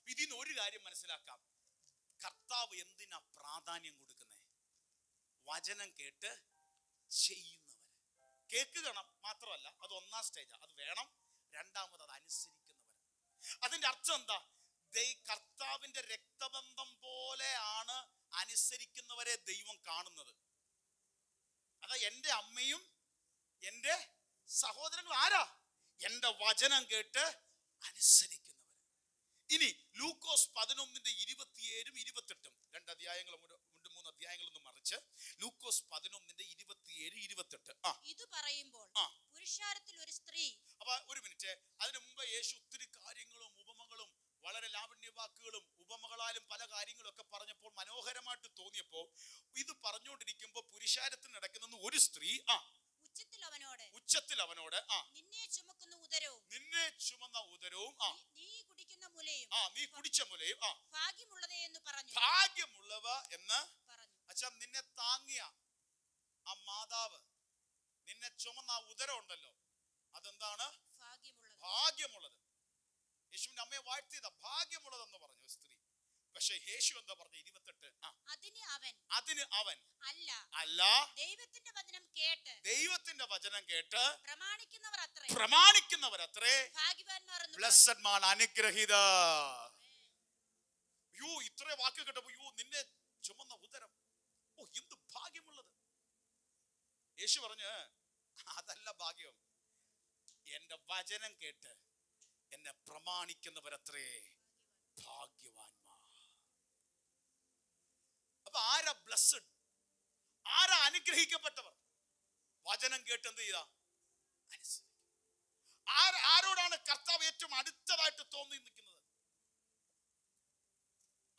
ഇതിന് ഒരു കാര്യം മനസ്സിലാക്കാം. കർത്താവ് എന്തിനാ പ്രാധാന്യം കൊടുക്കുന്നത്? വചനം കേട്ട് ചെയ്യുന്നവർ. കേൾക്കണം മാത്രമല്ല, അത് ഒന്നാം സ്റ്റേജാ, അത് വേണം. രണ്ടാമത് അത് അനുസരിക്കുന്നവർ. അതിന്റെ അർത്ഥം എന്താ? കർത്താവിന്റെ രക്തബന്ധം പോലെയാണ് അനുസരിക്കുന്നവരെ ദൈവം കാണുന്നത്. അതാ എന്റെ അമ്മയും എന്റെ സഹോദരങ്ങളും ആരാ? എന്റെ വചനം കേട്ട് അനുസരിക്കുന്നവർ. ഇനി ലൂക്കോസ് 11:27-28 രണ്ട് അധ്യായങ്ങളും 3 അധ്യായങ്ങളൊന്നും മറിച്ച് ലൂക്കോസ് 11:27-28. ഇത് പറയുമ്പോൾ പുരുഷാരത്തിൽ ഒരു സ്ത്രീ. അപ്പൊ ഒരു മിനിറ്റ്, അതിനു മുമ്പ് യേശു ഒത്തിരി കാര്യങ്ങളും ഉപമകളും വളരെ ലാവണ്യവാക്കുകളും ഉപമകളാലും പല കാര്യങ്ങളും ഒക്കെ പറഞ്ഞപ്പോൾ മനോഹരമായിട്ട് തോന്നിയപ്പോ ഇത് പറഞ്ഞുകൊണ്ടിരിക്കുമ്പോ പുരുഷാരത്തിൽ നടക്കുന്ന ഒരു സ്ത്രീ ഉച്ചത്തിൽ അവനോട് നിന്നെ ചുമക്കുന്ന ഉദരവും നീ കുടിക്കുന്ന മുലയും നീ കുടിച്ച മുലയും ഭാഗ്യമുള്ളതേ എന്ന് പറഞ്ഞു. ഭാഗ്യമുള്ളവ എന്ന് അച്ഛാ, നിന്നെ താങ്ങിയ ആ മാതാവ്, നിന്നെ ചുമന്ന ആ ഉദരം ഉണ്ടല്ലോ, അതെന്താണ്? ഭാഗ്യമുള്ളത്. യേശുവിന്റെ അമ്മയെ വാഴ്ത്തിയതാ ഭാഗ്യമുള്ളതെന്ന് പറഞ്ഞു സ്ത്രീ. പക്ഷെ യേശു എന്താ പറഞ്ഞു? 28. അതിന് അവൻ അല്ല, ദൈവത്തിന്റെ വചനം കേട്ട് പ്രമാണിക്കുന്നവരത്രേ ഭാഗ്യവാന്മാർ, ബ്ലെസ്സഡ്മാർ, അനുഗ്രഹീതർ. ഇത്രേ വാക്ക് കേട്ടപ്പോ നിന്നെ ചുമന്ന ഉദരം, എന്ത് ഭാഗ്യമുള്ളത്. യേശു പറഞ്ഞു, അതല്ല ഭാഗ്യം, എന്റെ വചനം കേട്ട് എന്നെ പ്രമാണിക്കുന്നവരത്രേ ഭാഗ്യവാന്മാർ. അപ്പൊ ആരാ ബ്ലെസ്സഡ്? ആരാ അനുഗ്രഹിക്കപ്പെട്ടവർ? വചനം കേട്ട് എന്ത് ചെയ്താ? ആരോടാണ് കർത്താവ് ഏറ്റവും അടുത്തതായിട്ട് തോന്നി നിൽക്കുന്നത്?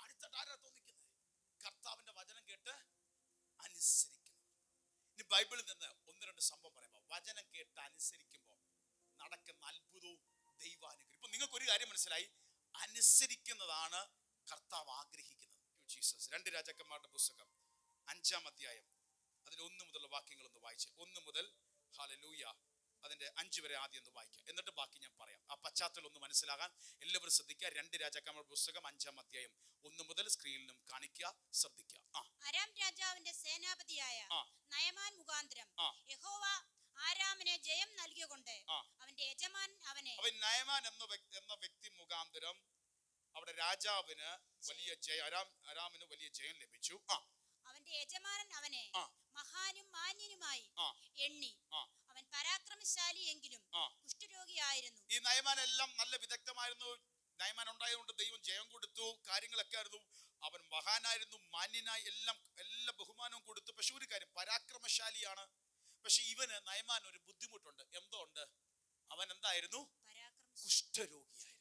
അടുത്തായിട്ട് ആരാ തോന്നിക്കുന്നത്? കർത്താവിന്റെ വചനം കേട്ട് അനുസരിക്കുന്നു. ഇനി ബൈബിളിൽ നിന്ന് 1-2 സംഭവം പറയുമ്പോ വചനം കേട്ട് അനുസരിക്കുമ്പോ നടക്കുന്ന അത്ഭുതവും ദൈവാനുഗ്രഹം. ഇപ്പൊ നിങ്ങൾക്ക് ഒരു കാര്യം മനസ്സിലായി, അനുസരിക്കുന്നതാണ് കർത്താവ് ആഗ്രഹിക്കുന്നത്. ജീസസ്. 2 രാജാക്കന്മാരുടെ പുസ്തകം 5-ാം അധ്യായം അതിൽ 1 മുതലുള്ള വാക്യങ്ങൾ ഒന്ന് വായിച്ച്, 1 മുതൽ ഹല്ലേലൂയ അതിന്റെ 5 വരെ ആദ്യം ഒന്ന് വായിക്കാം. എന്നിട്ട് ബാക്കി ഞാൻ പറയാം. ആ പശ്ചാത്തലം ഒന്ന് മനസ്സിലാകാൻ എല്ലാവരും ശ്രദ്ധിക്കുക. 2 രാജാക്കന്മാരുടെ പുസ്തകം 5-ാം അധ്യായം 1 മുതൽ സ്ക്രീനിലും കാണിക്കുക, ശ്രദ്ധിക്കുക. അരാം രാജാവിന്റെ സേനാപതിയായ നയമാൻ മുഖാന്തരം യഹോവ ആരാമിനെ ജയം നൽകിയകൊണ്ട് അവന്റെ യജമാൻ അവനെ. നയമാൻ എന്ന വ്യക്തി മുഖാന്തരം അവിടെ രാജാവിന് വലിയ ജയം, അരാമിന് വലിയ ജയം ലഭിച്ചു. അവന്റെ യജമാനൻ അവനെ മഹാനും മാന്യനുമായി എണ്ണി. അവൻ പരാക്രമശാലി എങ്കിലും കുഷ്ഠരോഗിയായിരുന്നു. ഈ നയമാൻ എല്ലാം നല്ല വിദഗ്ധമായിരുന്നു. നയമാൻ ഉണ്ടായതുകൊണ്ട് ദൈവം ജയം കൊടുത്തു, കാര്യങ്ങളൊക്കെ ആയിരുന്നു. അവൻ മഹാനായിരുന്നു, മാന്യനായി, എല്ലാ ബഹുമാനവും കൊടുത്തു. പക്ഷെ ഒരു കാര്യം, പരാക്രമശാലിയാണ്. പക്ഷെ ഇവന് നയമാൻ ഒരു ബുദ്ധിമുട്ടുണ്ട്. എന്തോ ഉണ്ട്, അവൻ എന്തായിരുന്നു? കുഷ്ഠരോഗിയായിരുന്നു.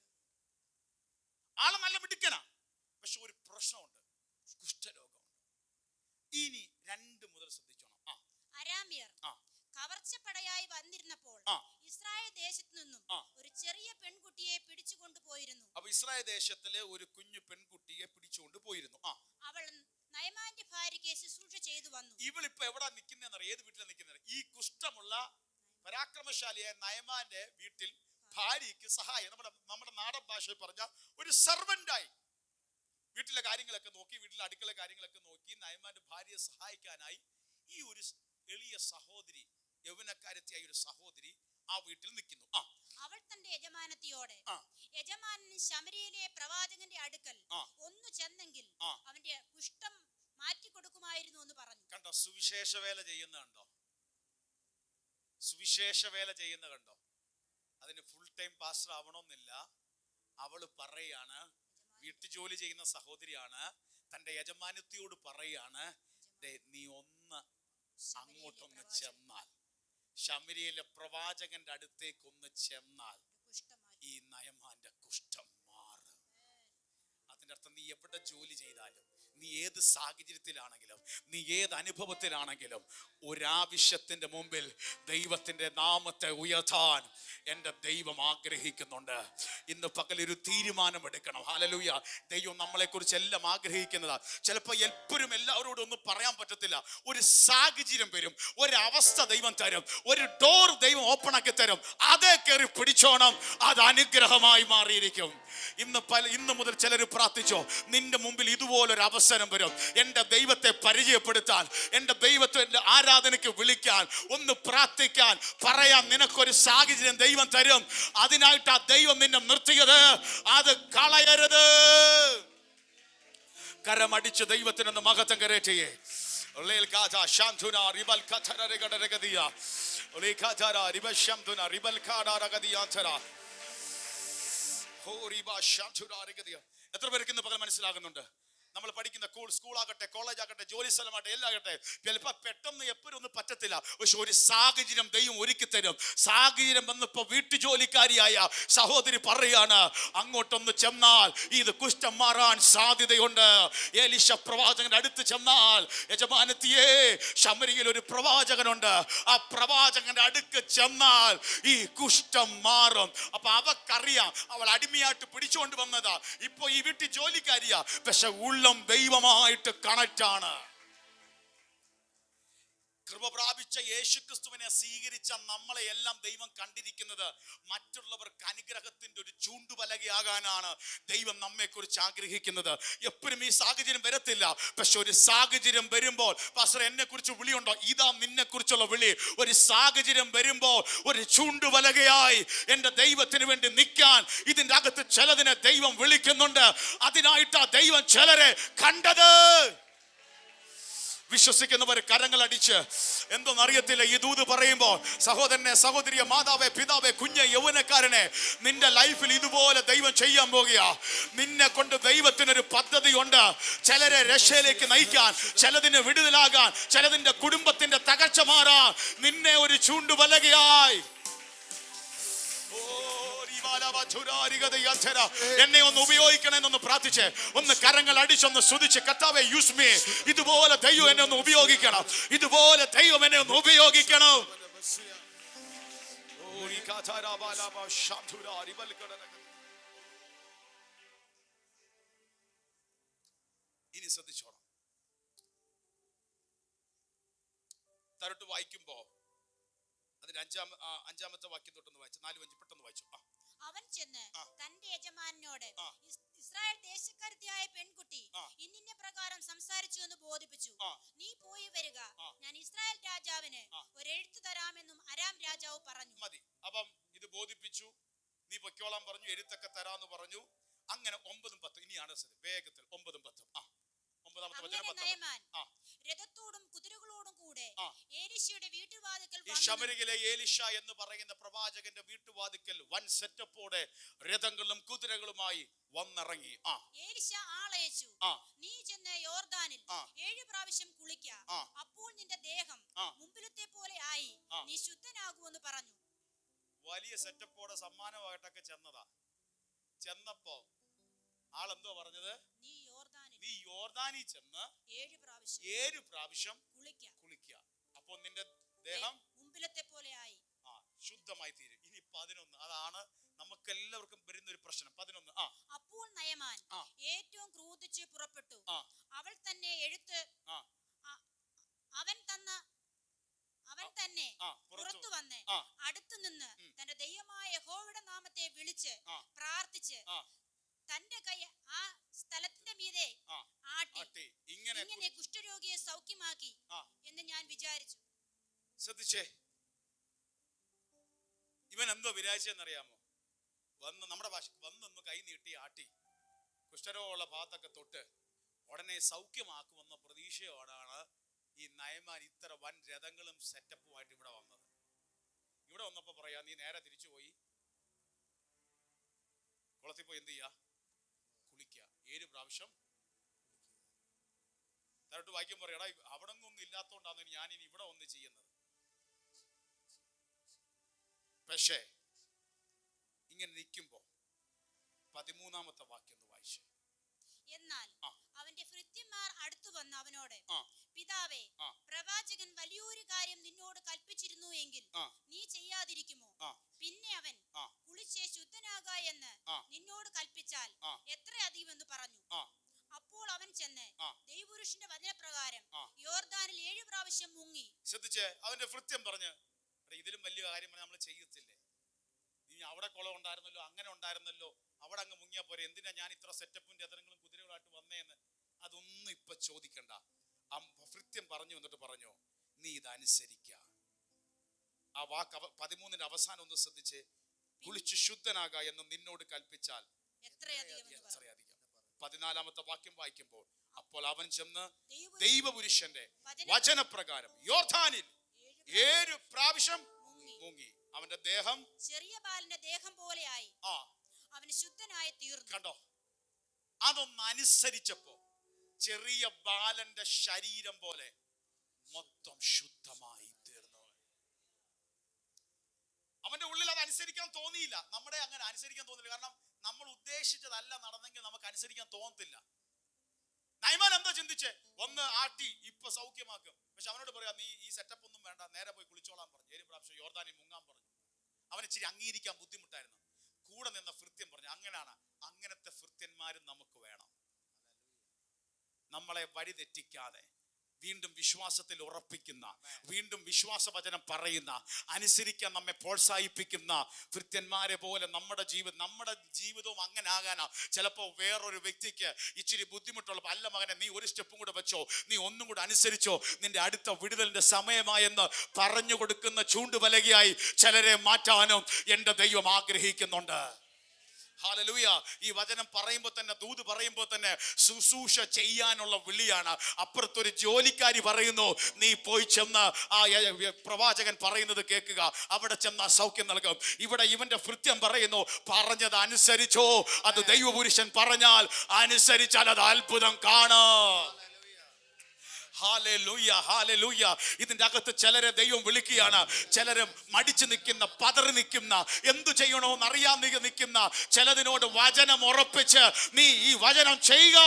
ആള് നല്ല മിടുക്കനാ, പക്ഷെ ഒരു പ്രശ്നമുണ്ട്, കുഷ്ഠരോഗമുണ്ട്. ഇസ്രായേൽ ദേശത്തിലെ ഒരു കുഞ്ഞു പെൺകുട്ടിയെ പിടിച്ചുകൊണ്ട് പോയിരുന്നു. അവൾ നയമാന്റെ ഭാര്യയ്ക്ക് ശുശ്രൂഷ ചെയ്തു വന്നു. ഇവളിപ്പോ എവിടെ നിൽക്കുന്നറിയ? ഏത് വീട്ടിലാണ് നിൽക്കുന്നത്? ഈ കുഷ്ഠമുള്ള പരാക്രമശാലിയായ നയമാന്റെ വീട്ടിൽ ഭാര്യയ്ക്ക് സഹായം, നമ്മുടെ നാടൻ ഭാഷയിൽ പറഞ്ഞ ഒരു സെർവന്റായി വീട്ടിലെ കാര്യങ്ങളൊക്കെ നോക്കി, വീട്ടിലെ അടുക്കള കാര്യങ്ങളൊക്കെ നോക്കി നയമാന്റെ ഭാര്യയെ സഹായിക്കാനായി ഈ ഒരു എളിയ സഹോദരി, യൗവനക്കാരത്തിയായ ഒരു സഹോദരി ആ വീട്ടിൽ നിൽക്കുന്നു. അവൾ തന്റെ യജമാനത്തിയോട്, യജമാനൻ ശമരിയിലെ പ്രവാചകന്റെ അടുക്കൽ ഒന്ന് ചെന്നെങ്കിൽ അവന്റെ കുഷ്ഠം മാറ്റിക്കൊടുക്കുമായിരുന്നു എന്ന് പറഞ്ഞു. കണ്ടോ? സുവിശേഷ വേല ചെയ്യുന്ന കണ്ടോ? സുവിശേഷ വേല ചെയ്യുന്ന കണ്ടോ? അതിന് ഫുൾ ടൈം പാസ്റ്റർ ആവണമെന്നില്ല. അവള് പറയാണ്, വീട്ടുജോലി ചെയ്യുന്ന സഹോദരിയാണ്, തന്റെ യജമാനത്തിയോട് പറയാണ്, നീ ഒന്ന് അങ്ങോട്ടൊന്ന് ചെന്നാൽ, ശമരിയിലെ പ്രവാചകന്റെ അടുത്തേക്ക് ഒന്ന് ചെന്നാൽ ഈ നയമാന്റെ കുഷ്ഠം മാറും. അതിന്റെ അർത്ഥം നീ എവിടെ ജോലി ചെയ്താലും, നീ ഏത് സാഹചര്യത്തിലാണെങ്കിലും, നീ ഏത് അനുഭവത്തിലാണെങ്കിലും, ഒരാവശ്യത്തിന്റെ മുമ്പിൽ ദൈവത്തിന്റെ നാമത്തെ ഉയർത്താൻ എൻ്റെ ദൈവം ആഗ്രഹിക്കുന്നുണ്ട്. ഇന്ന് പകലൊരു തീരുമാനമെടുക്കണം. ഹല്ലേലൂയ. ദൈവം നമ്മളെ കുറിച്ച് എല്ലാം ആഗ്രഹിക്കുന്നതാ. ചിലപ്പോൾ എപ്പോഴും എല്ലാവരോടും ഒന്നും പറയാൻ പറ്റത്തില്ല. ഒരു സാഹചര്യം വരും, ഒരവസ്ഥ ദൈവം തരും, ഒരു ഡോർ ദൈവം ഓപ്പൺ ആക്കി തരും. അതേ കയറി പിടിച്ചോണം, അത് അനുഗ്രഹമായി മാറിയിരിക്കും. ഇന്ന് മുതൽ ചിലർ പ്രാർത്ഥിച്ചോ, നിന്റെ മുമ്പിൽ ഇതുപോലൊരു അവസരം വരും. എൻ്റെ ദൈവത്തെ പരിചയപ്പെടുത്താൻ, എൻ്റെ ദൈവത്തിന്റെ ആരാധനയ്ക്ക് വിളിക്കാൻ, ഒന്ന് പ്രാർത്ഥിക്കാൻ, പറയാൻ നിനക്കൊരു സാഹചര്യം ദൈവം തരും. അതിനായിട്ട് ആ ദൈവം നിന്നെ നിർത്തിയത്, അത് കളയരുത്. കരമടിച്ച് ദൈവത്തിനൊന്ന് മഹത്വം കരേറ്റേ. എത്ര പേർക്ക് ഇന്ന് പകൽ മനസ്സിലാകുന്നുണ്ട്? നമ്മൾ പഠിക്കുന്ന സ്കൂളാകട്ടെ, കോളേജ് ആകട്ടെ, ജോലി സ്ഥലമാകട്ടെ, എല്ലാം ആകട്ടെ, ചിലപ്പോൾ പെട്ടെന്ന് എപ്പോഴും ഒന്നും പറ്റത്തില്ല. പക്ഷെ ഒരു സാഹചര്യം ദൈവം ഒരുക്കി തരും. സാഹചര്യം വന്നപ്പോ വീട്ടുജോലിക്കാരിയായ സഹോദരി പറയാണ്, അങ്ങോട്ടൊന്ന് ചെന്നാൽ ഇത് കുഷ്ഠം മാറാൻ സാധ്യതയുണ്ട്. എലീശ പ്രവാചകന്റെ അടുത്ത് ചെന്നാൽ, യജമാനത്തിയെ, ശമരിയിൽ ഒരു പ്രവാചകനുണ്ട്, ആ പ്രവാചകന്റെ അടുക്ക് ചെന്നാൽ ഈ കുഷ്ഠം മാറും. അപ്പൊ അവക്കറിയാം, അവൾ അടിമയായിട്ട് പിടിച്ചുകൊണ്ട് വന്നതാ. ഇപ്പൊ ഈ വീട്ടിൽ ജോലിക്കാരിയാ, പക്ഷെ ഉള്ളം ദൈവമായിട്ട് കണക്റ്റ് ആണ്. കൃപ പ്രാപിച്ച യേശുക്രിസ്തുവിനെ സ്വീകരിച്ച നമ്മളെ എല്ലാം ദൈവം കണ്ടിരിക്കുന്നത് മറ്റുള്ളവർക്ക് അനുഗ്രഹത്തിന്റെ ഒരു ചൂണ്ടുപലകയാകാനാണ് ദൈവം നമ്മെ കുറിച്ച് ആഗ്രഹിക്കുന്നത്. എപ്പോഴും ഈ സാഹചര്യം വരത്തില്ല, പക്ഷെ ഒരു സാഹചര്യം വരുമ്പോൾ, പാസ്റ്റർ എന്നെ കുറിച്ച് വിളിയുണ്ടോ? ഇതാ നിന്നെ കുറിച്ചുള്ള വിളി. ഒരു സാഹചര്യം വരുമ്പോൾ ഒരു ചൂണ്ടുപലകയായി എൻ്റെ ദൈവത്തിന് വേണ്ടി നിൽക്കാൻ ഇതിൻ്റെ അകത്ത് ചിലതിനെ ദൈവം വിളിക്കുന്നുണ്ട്. അതിനായിട്ടാ ദൈവം ചിലരെ കണ്ടത്. വിശ്വസിക്കുന്നവർ കരങ്ങൾ അടിച്ച്, എന്തോന്നറിയത്തില്ല, ഈ ദൂത് പറയുമ്പോൾ സഹോദരനെ, സഹോദരിയെ, മാതാവേ, പിതാവേ, കുഞ്ഞെ, യൗവനക്കാരനെ, നിന്റെ ലൈഫിൽ ഇതുപോലെ ദൈവം ചെയ്യാൻ പോകുക. നിന്നെ കൊണ്ട് ദൈവത്തിനൊരു പദ്ധതിയുണ്ട്. ചിലരെ രക്ഷയിലേക്ക് നയിക്കാൻ, ചിലതിന് വിടുതലാകാൻ, ചിലതിന്റെ കുടുംബത്തിന്റെ തകർച്ച മാറാൻ നിന്നെ ഒരു ചൂണ്ടുപലകയായി. എന്നെ ഒന്ന് ഉപയോഗിക്കണമെന്നൊന്ന് പ്രാർത്ഥിച്ച്, ഒന്ന് കരങ്ങൾ അടിച്ചൊന്ന് സ്തുതിച്ച്, കർത്താവേ യൂസ് മീ. ഇതുപോലെ ദൈവം എന്നെ ഒന്ന് ഉപയോഗിക്കണം, ഇതുപോലെ ദൈവം എന്നെ ഒന്ന് ഉപയോഗിക്കണം. ഇനി ശ്രദ്ധിച്ചോണം. തരട്ട് വായിക്കുമ്പോ അതിന്റെ അഞ്ചാമത്തെ വാക്യം തൊട്ടൊന്ന് വായിച്ചു, 4-5 പെട്ടെന്ന് വായിച്ചു. അവൻ ചെന്ന് തന്റെ യജമാനോട്, ഇസ്രായേൽ ദേശക്കാരത്തിയായ പെൺകുട്ടി ഇന്നിന്ന പ്രകാരം സംസാരിച്ചു എന്ന് ബോധിപ്പിച്ചു. നീ പോയി വരിക, ഞാൻ ഇസ്രായേൽ രാജാവിന് ഒരു എഴുത്ത് തരാമെന്നും അരാം രാജാവ് പറഞ്ഞു. മതി. അപ്പം ഇത് ബോധിപ്പിച്ചു, നീ പൊയ്ക്കോളാൻ പറഞ്ഞു, എഴുത്തൊക്കെ തരാന്ന് പറഞ്ഞു. അങ്ങനെ 9-10. ഇനിയാണ് വേഗത്തിൽ 9-10. നയമാൻ രഥത്തോടും കുതിരകളോടും കൂടെ എലീശയുടെ വീട്ടുവാതിക്കൽ ഈ ശമരിയിലെ എലീശ എന്ന് പറയുന്ന പ്രവാചകന്റെ വീട്ടുവാതിക്കൽ വൻ സെറ്റപ്പോടെ രഥങ്ങളും കുതിരകളുമായി വന്നിറങ്ങി. എലീശ ആളയച്ചു, നീ ചെന്ന് യോർദാനിൽ 7 പ്രാവശ്യം കുളിക്ക, അപ്പോൾ നിന്റെ ദേഹം മുമ്പിലത്തെ പോലെ ആയി നീ ശുദ്ധനാകുമെന്ന് പറഞ്ഞു. വലിയ സെറ്റപ്പോടെ സമ്മാനമായിട്ടൊക്കെ ചെന്നപ്പോ ആളെന്തോ പറഞ്ഞത്? നീ യോർദാനിൽ ചെന്ന് 7 പ്രാവശ്യം കുളിക്ക, അപ്പോൾ നിന്റെ ദേഹം മുമ്പിലത്തെ പോലെ ആയി ശുദ്ധമായി തീരും. ഇനി 11, അതാണ് നമുക്ക് എല്ലാവർക്കും വരുന്ന ഒരു പ്രശ്നം. 11. പ്രാർത്ഥിച്ച് തന്റെ കൈ ആ സ്ഥലത്തിന്റെ മീതെ ആട്ടി ഇങ്ങനെ കുഷ്ഠരോഗിയെ സൗഖ്യമാക്കി എന്ന് ഞാൻ വിചാരിച്ചു. ശ്രദ്ധിച്ചേ, ഇവൻ എന്തോ വിചാരിച്ചെന്നറിയാമോ? നമ്മുടെ ഭാഷ വന്നൊന്ന് കൈ നീട്ടി ആട്ടി കുഷ്ഠരോഗമുള്ള ഭാഗത്തൊക്കെ തൊട്ട് ഉടനെ സൗഖ്യമാക്കുമെന്ന പ്രതീക്ഷയോടാണ് ഈ നയമാൻ ഇത്ര വൻ രഥങ്ങളും സെറ്റപ്പുമായിട്ട് ഇവിടെ വന്നത്. ഇവിടെ വന്നപ്പോ പറയാ, നീ നേരെ തിരിച്ചു പോയി കുളത്തിൽ പോയി എന്ത് ചെയ്യാ? കുളിക്കുക. 7 പ്രാവശ്യം തരട്ട് വാക്യം പറയാടാ, അവിടെ ഒന്നും ഇല്ലാത്തോണ്ടാണ് ഞാൻ ഇനി ഇവിടെ ഒന്ന് ചെയ്യുന്നത്. പക്ഷേ ഇങ്ങനെ നിൽക്കുമ്പോ 13-ാമത്തെ വാക്യം ഒന്ന് വായിച്ചു. എന്നാൽ അവന്റെ ഭൃത്യന്മാർ അടുത്തു വന്ന് അവനോട്, പിതാവേ, പ്രവാചകൻ വലിയൊരു കാര്യം നിന്നോട് കൽപ്പിച്ചിരുന്നു എങ്കിൽ നീ ചെയ്യാതിരിക്കുമോ? പിന്നെ അവൻ കുളിച്ച് ശുദ്ധനാക എന്ന് നിന്നോട് കൽപ്പിച്ചാൽ എത്ര അധികം എന്ന് പറഞ്ഞു. അപ്പോൾ അവൻ ചെന്ന് ദൈവപുരുഷന്റെ വചനപ്രകാരം യോർദാനിൽ 7 പ്രാവശ്യം മുങ്ങി. ശ്രദ്ധിച്ചേ, അവന്റെ ഭൃത്യൻ പറഞ്ഞു, ഇതിലും വലിയ കാര്യം നമ്മൾ ചെയ്യത്തില്ലേ? നീ അവിടെ കുളം ഉണ്ടായിരുന്നല്ലോ, അങ്ങനെ ഉണ്ടായിരുന്നല്ലോ, അവിടെ അങ്ങ് മുങ്ങിയാ പോരെ, എന്തിനാ ഞാൻ ഇത്ര സെറ്റപ്പും രഥങ്ങളും കുതിരകളായിട്ട് വന്നേന്ന്? അതൊന്നും ഇപ്പൊ ചോദിക്കണ്ട. ഭൃത്യൻ പറഞ്ഞു എന്നിട്ട് പറഞ്ഞു, നീ ഇതനുസരിക്ക. ആ വാക്ക് 13-ന്റെ അവസാനം ഒന്ന് ശ്രദ്ധിച്ചേ, കുളിച്ച് ശുദ്ധനാക എന്ന് നിന്നോട് കൽപ്പിച്ചാൽ എത്രയധികം. 14-ാമത്തെ വാക്യം വായിക്കുമ്പോൾ, അപ്പോൾ അവൻ ചെന്ന് ദൈവപുരുഷന്റെ വചനപ്രകാരം യോർദാനിൽ 7 പ്രാവശ്യം മുങ്ങി. അവന്റെ ദേഹം ചെറിയ ബാലന്റെ ദേഹം പോലെയായി, അവന് ശുദ്ധനായി തീർന്നു. കണ്ടോ, അതൊന്ന് അനുസരിച്ചപ്പോ ചെറിയ ബാലന്റെ ശരീരം പോലെ മൊത്തം ശുദ്ധമായി തീർന്നു. അവന്റെ ഉള്ളിൽ അത് അനുസരിക്കാൻ തോന്നിയില്ല. നമ്മുടെ അങ്ങനെ അനുസരിക്കാൻ തോന്നില്ല, കാരണം നമ്മൾ ഉദ്ദേശിച്ചതല്ല നടന്നെങ്കിൽ നമുക്ക് അനുസരിക്കാൻ തോന്നത്തില്ല. നയമാൻ എന്താ ചിന്തിച്ചേ? ഒന്ന് ആട്ടി ഇപ്പൊ സൗഖ്യമാക്കും. പക്ഷെ അവനോട് പറയാ, നീ ഈ സെറ്റപ്പ് ഒന്നും വേണ്ട, നേരെ പോയി കുളിച്ചോളാൻ പറഞ്ഞു. 7 പ്രാവശ്യം യോർദാനിൽ മുങ്ങാൻ പറഞ്ഞു. അവന് ഇച്ചിരി അംഗീകരിക്കാൻ ബുദ്ധിമുട്ടായിരുന്നു. കൂടെ നിന്ന ഭൃത്യൻ പറഞ്ഞു, അങ്ങനെയാണ്. അങ്ങനത്തെ ഭൃത്യന്മാരും നമുക്ക് വേണം. നമ്മളെ വഴിതെറ്റിക്കാതെ വീണ്ടും വിശ്വാസത്തിൽ ഉറപ്പിക്കുന്ന, വീണ്ടും വിശ്വാസവചനം പറയുന്ന, അനുസരിക്കാൻ നമ്മെ പ്രോത്സാഹിപ്പിക്കുന്ന ഭൃത്യന്മാരെ പോലെ നമ്മുടെ ജീവിതവും അങ്ങനെ ആകാനാ. ചിലപ്പോ വേറൊരു വ്യക്തിക്ക് ഇച്ചിരി ബുദ്ധിമുട്ടുള്ളപ്പോൾ, അല്ല മകനെ, നീ ഒരു സ്റ്റെപ്പും കൂടെ വെച്ചോ, നീ ഒന്നും കൂടെ അനുസരിച്ചോ, നിന്റെ അടുത്ത വിടുതലിന്റെ സമയമായെന്ന് പറഞ്ഞു കൊടുക്കുന്ന ചൂണ്ടുവലകയായി ചിലരെ മാറ്റാനും എന്റെ ദൈവം ആഗ്രഹിക്കുന്നുണ്ട്. ഹല്ലേലൂയ. ഈ വചനം പറയുമ്പോൾ തന്നെ, ദൂത് പറയുമ്പോൾ തന്നെ ശുശ്രൂഷ ചെയ്യാനുള്ള വിളിയാണ്. അപ്പുറത്തൊരു ജോലിക്കാരി പറയുന്നു, നീ പോയി ചെന്ന് ആ പ്രവാചകൻ പറയുന്നത് കേൾക്കുക, അവിടെ ചെന്ന് സൗഖ്യം നൽകും. ഇവിടെ ഇവന്റെ ഭൃത്യൻ പറയുന്നു, പറഞ്ഞത് അനുസരിച്ചോ, അത് ദൈവപുരുഷൻ പറഞ്ഞാൽ അനുസരിച്ചാൽ അത് അത്ഭുതം കാണാം. Hallelujah, hallelujah. ഇതിന്റെ അകത്ത് ചിലരെ ദൈവം വിളിക്കുകയാണ്. ചിലര് മടിച്ചു നിൽക്കുന്ന, പതറി നിൽക്കുന്ന, എന്തു ചെയ്യണോന്ന് അറിയാൻ നിൽക്കുന്ന, ചിലതിനോട് വചനം ഉറപ്പിച്ച് നീ ഈ വചനം ചെയ്യുക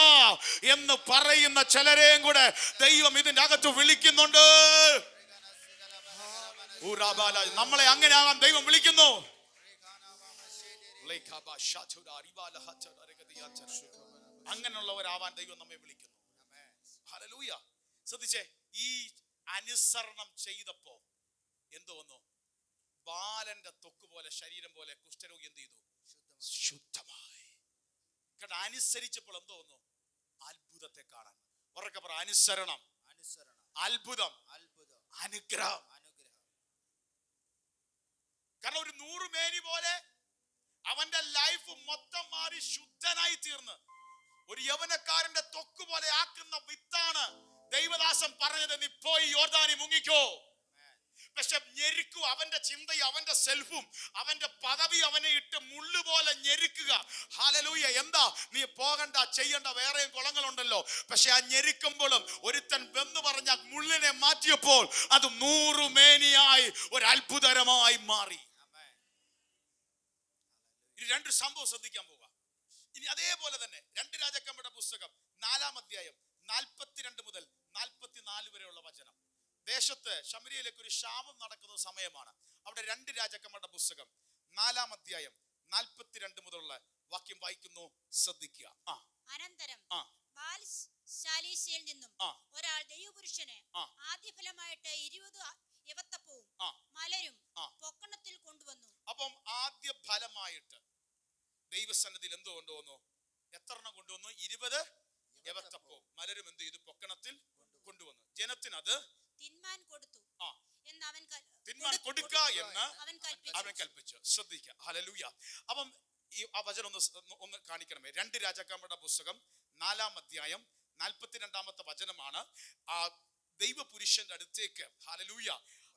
എന്ന് പറയുന്ന ചിലരെയും കൂടെ ദൈവം ഇതിന്റെ അകത്ത് വിളിക്കുന്നുണ്ട്. നമ്മളെ അങ്ങനെ ആകാൻ ദൈവം വിളിക്കുന്നു. അങ്ങനെയുള്ളവരാവാൻ ദൈവം നമ്മെ വിളിക്കുന്നു. ഹല്ലേലൂയ. ശ്രദ്ധിച്ചേ, ഈ അനുസരണം ചെയ്തപ്പോ എന്ത് വന്നു? ബാലന്റെ ത്വക്ക് പോലെ, ശരീരം പോലെ കുഷ്ഠരോഗി എന്ത് ചെയ്തു? ശുദ്ധമായി. കേട്ടോ, അനുസരിച്ചപ്പോൾ എന്തോ വന്നു? അത്ഭുതത്തെ കാണാൻ. ഉറക്കെ പറ, അനുസരണം, അത്ഭുതം, അനുഗ്രഹം. കാരണം ഒരു 100 മേനി പോലെ അവന്റെ ലൈഫ് മൊത്തം മാറി ശുദ്ധനായി തീർന്ന് ഒരു യൗവനക്കാരന്റെ ത്വക്ക് പോലെ ആക്കുന്ന വിത്താണ് ദൈവദാസൻ പറഞ്ഞത്, നീ പോയി യോർദാനിൽ മുങ്ങിക്കോ. പക്ഷെ ഞെരുക്കുക, അവന്റെ ചിന്തയും അവന്റെ സെൽഫും അവന്റെ പദവി അവനെ ഇട്ട് മുള്ളുപോലെ ഞെരുക്കുക. ഹല്ലേലൂയ. എന്താ നീ പോകണ്ട, ചെയ്യണ്ട, വേറെയും കുളങ്ങളുണ്ടല്ലോ. പക്ഷെ ആ ഞെരുക്കുമ്പോഴും ഒരുത്തൻ വെന്ന് പറഞ്ഞ മുള്ളിനെ മാറ്റിയപ്പോൾ അത് 100 മേനിയായി ഒരു അത്ഭുതകരമായി മാറി. ഇനി 2 സംഭവം ശ്രദ്ധിക്കാൻ പോവുക. ഇനി അതേപോലെ തന്നെ 2 രാജാക്കന്മാരുടെ പുസ്തകം 4-ാം അധ്യായം 42 മുതൽ 44 വരെയുള്ള വചനം. ദേശത്ത് ശമര്യയിലേക്ക് ഒരു ക്ഷാമം നടക്കുന്ന സമയമാണ്. അവിടെ 2 രാജാക്കന്മാരുടെ പുസ്തകം 4-ാം അധ്യായം 42 മുതലുള്ള വാക്യം വായിക്കുന്നു, ശ്രദ്ധിക്കുക. അനന്തരം ബാൽശാലീശയിൽ നിന്നും ഒരാൾ ദൈവപുരുഷന് ആദ്യഫലമായിട്ട് 20 യവത്തപ്പവും മലരും പൊക്കണത്തിൽ കൊണ്ടുവന്നു. അപ്പം ആദ്യ ഫലമായിട്ട് ദൈവസന്നിധിയിൽ എന്തോ കൊണ്ടുവന്നു? എത്ര എണ്ണം കൊണ്ടുവന്നു? 20 യവത്തപ്പവും മലരും എന്ത് ചെയ്തു? പൊക്കണത്തിൽ കൊണ്ടുവന്നു. ജനത്തിന് അത് തിന്മാൻ കൊടുത്തു എന്ന് അവൻ തിന്മാൻ കൊടുക്ക എന്ന് അവൻ കൽപ്പിച്ചു. ശ്രദ്ധിക്കുക. ഹല്ലേലൂയ. അപ്പം ഈ ആ വചനം ഒന്ന് കാണിക്കണമേ. 2 രാജാക്കന്മാരുടെ പുസ്തകം 4-ാം അധ്യായം 42-ാമത്തെ വചനമാണ്. ആ ദൈവപുരുഷന്റെ അടുത്തേക്ക്, ഹല്ലേലൂയ,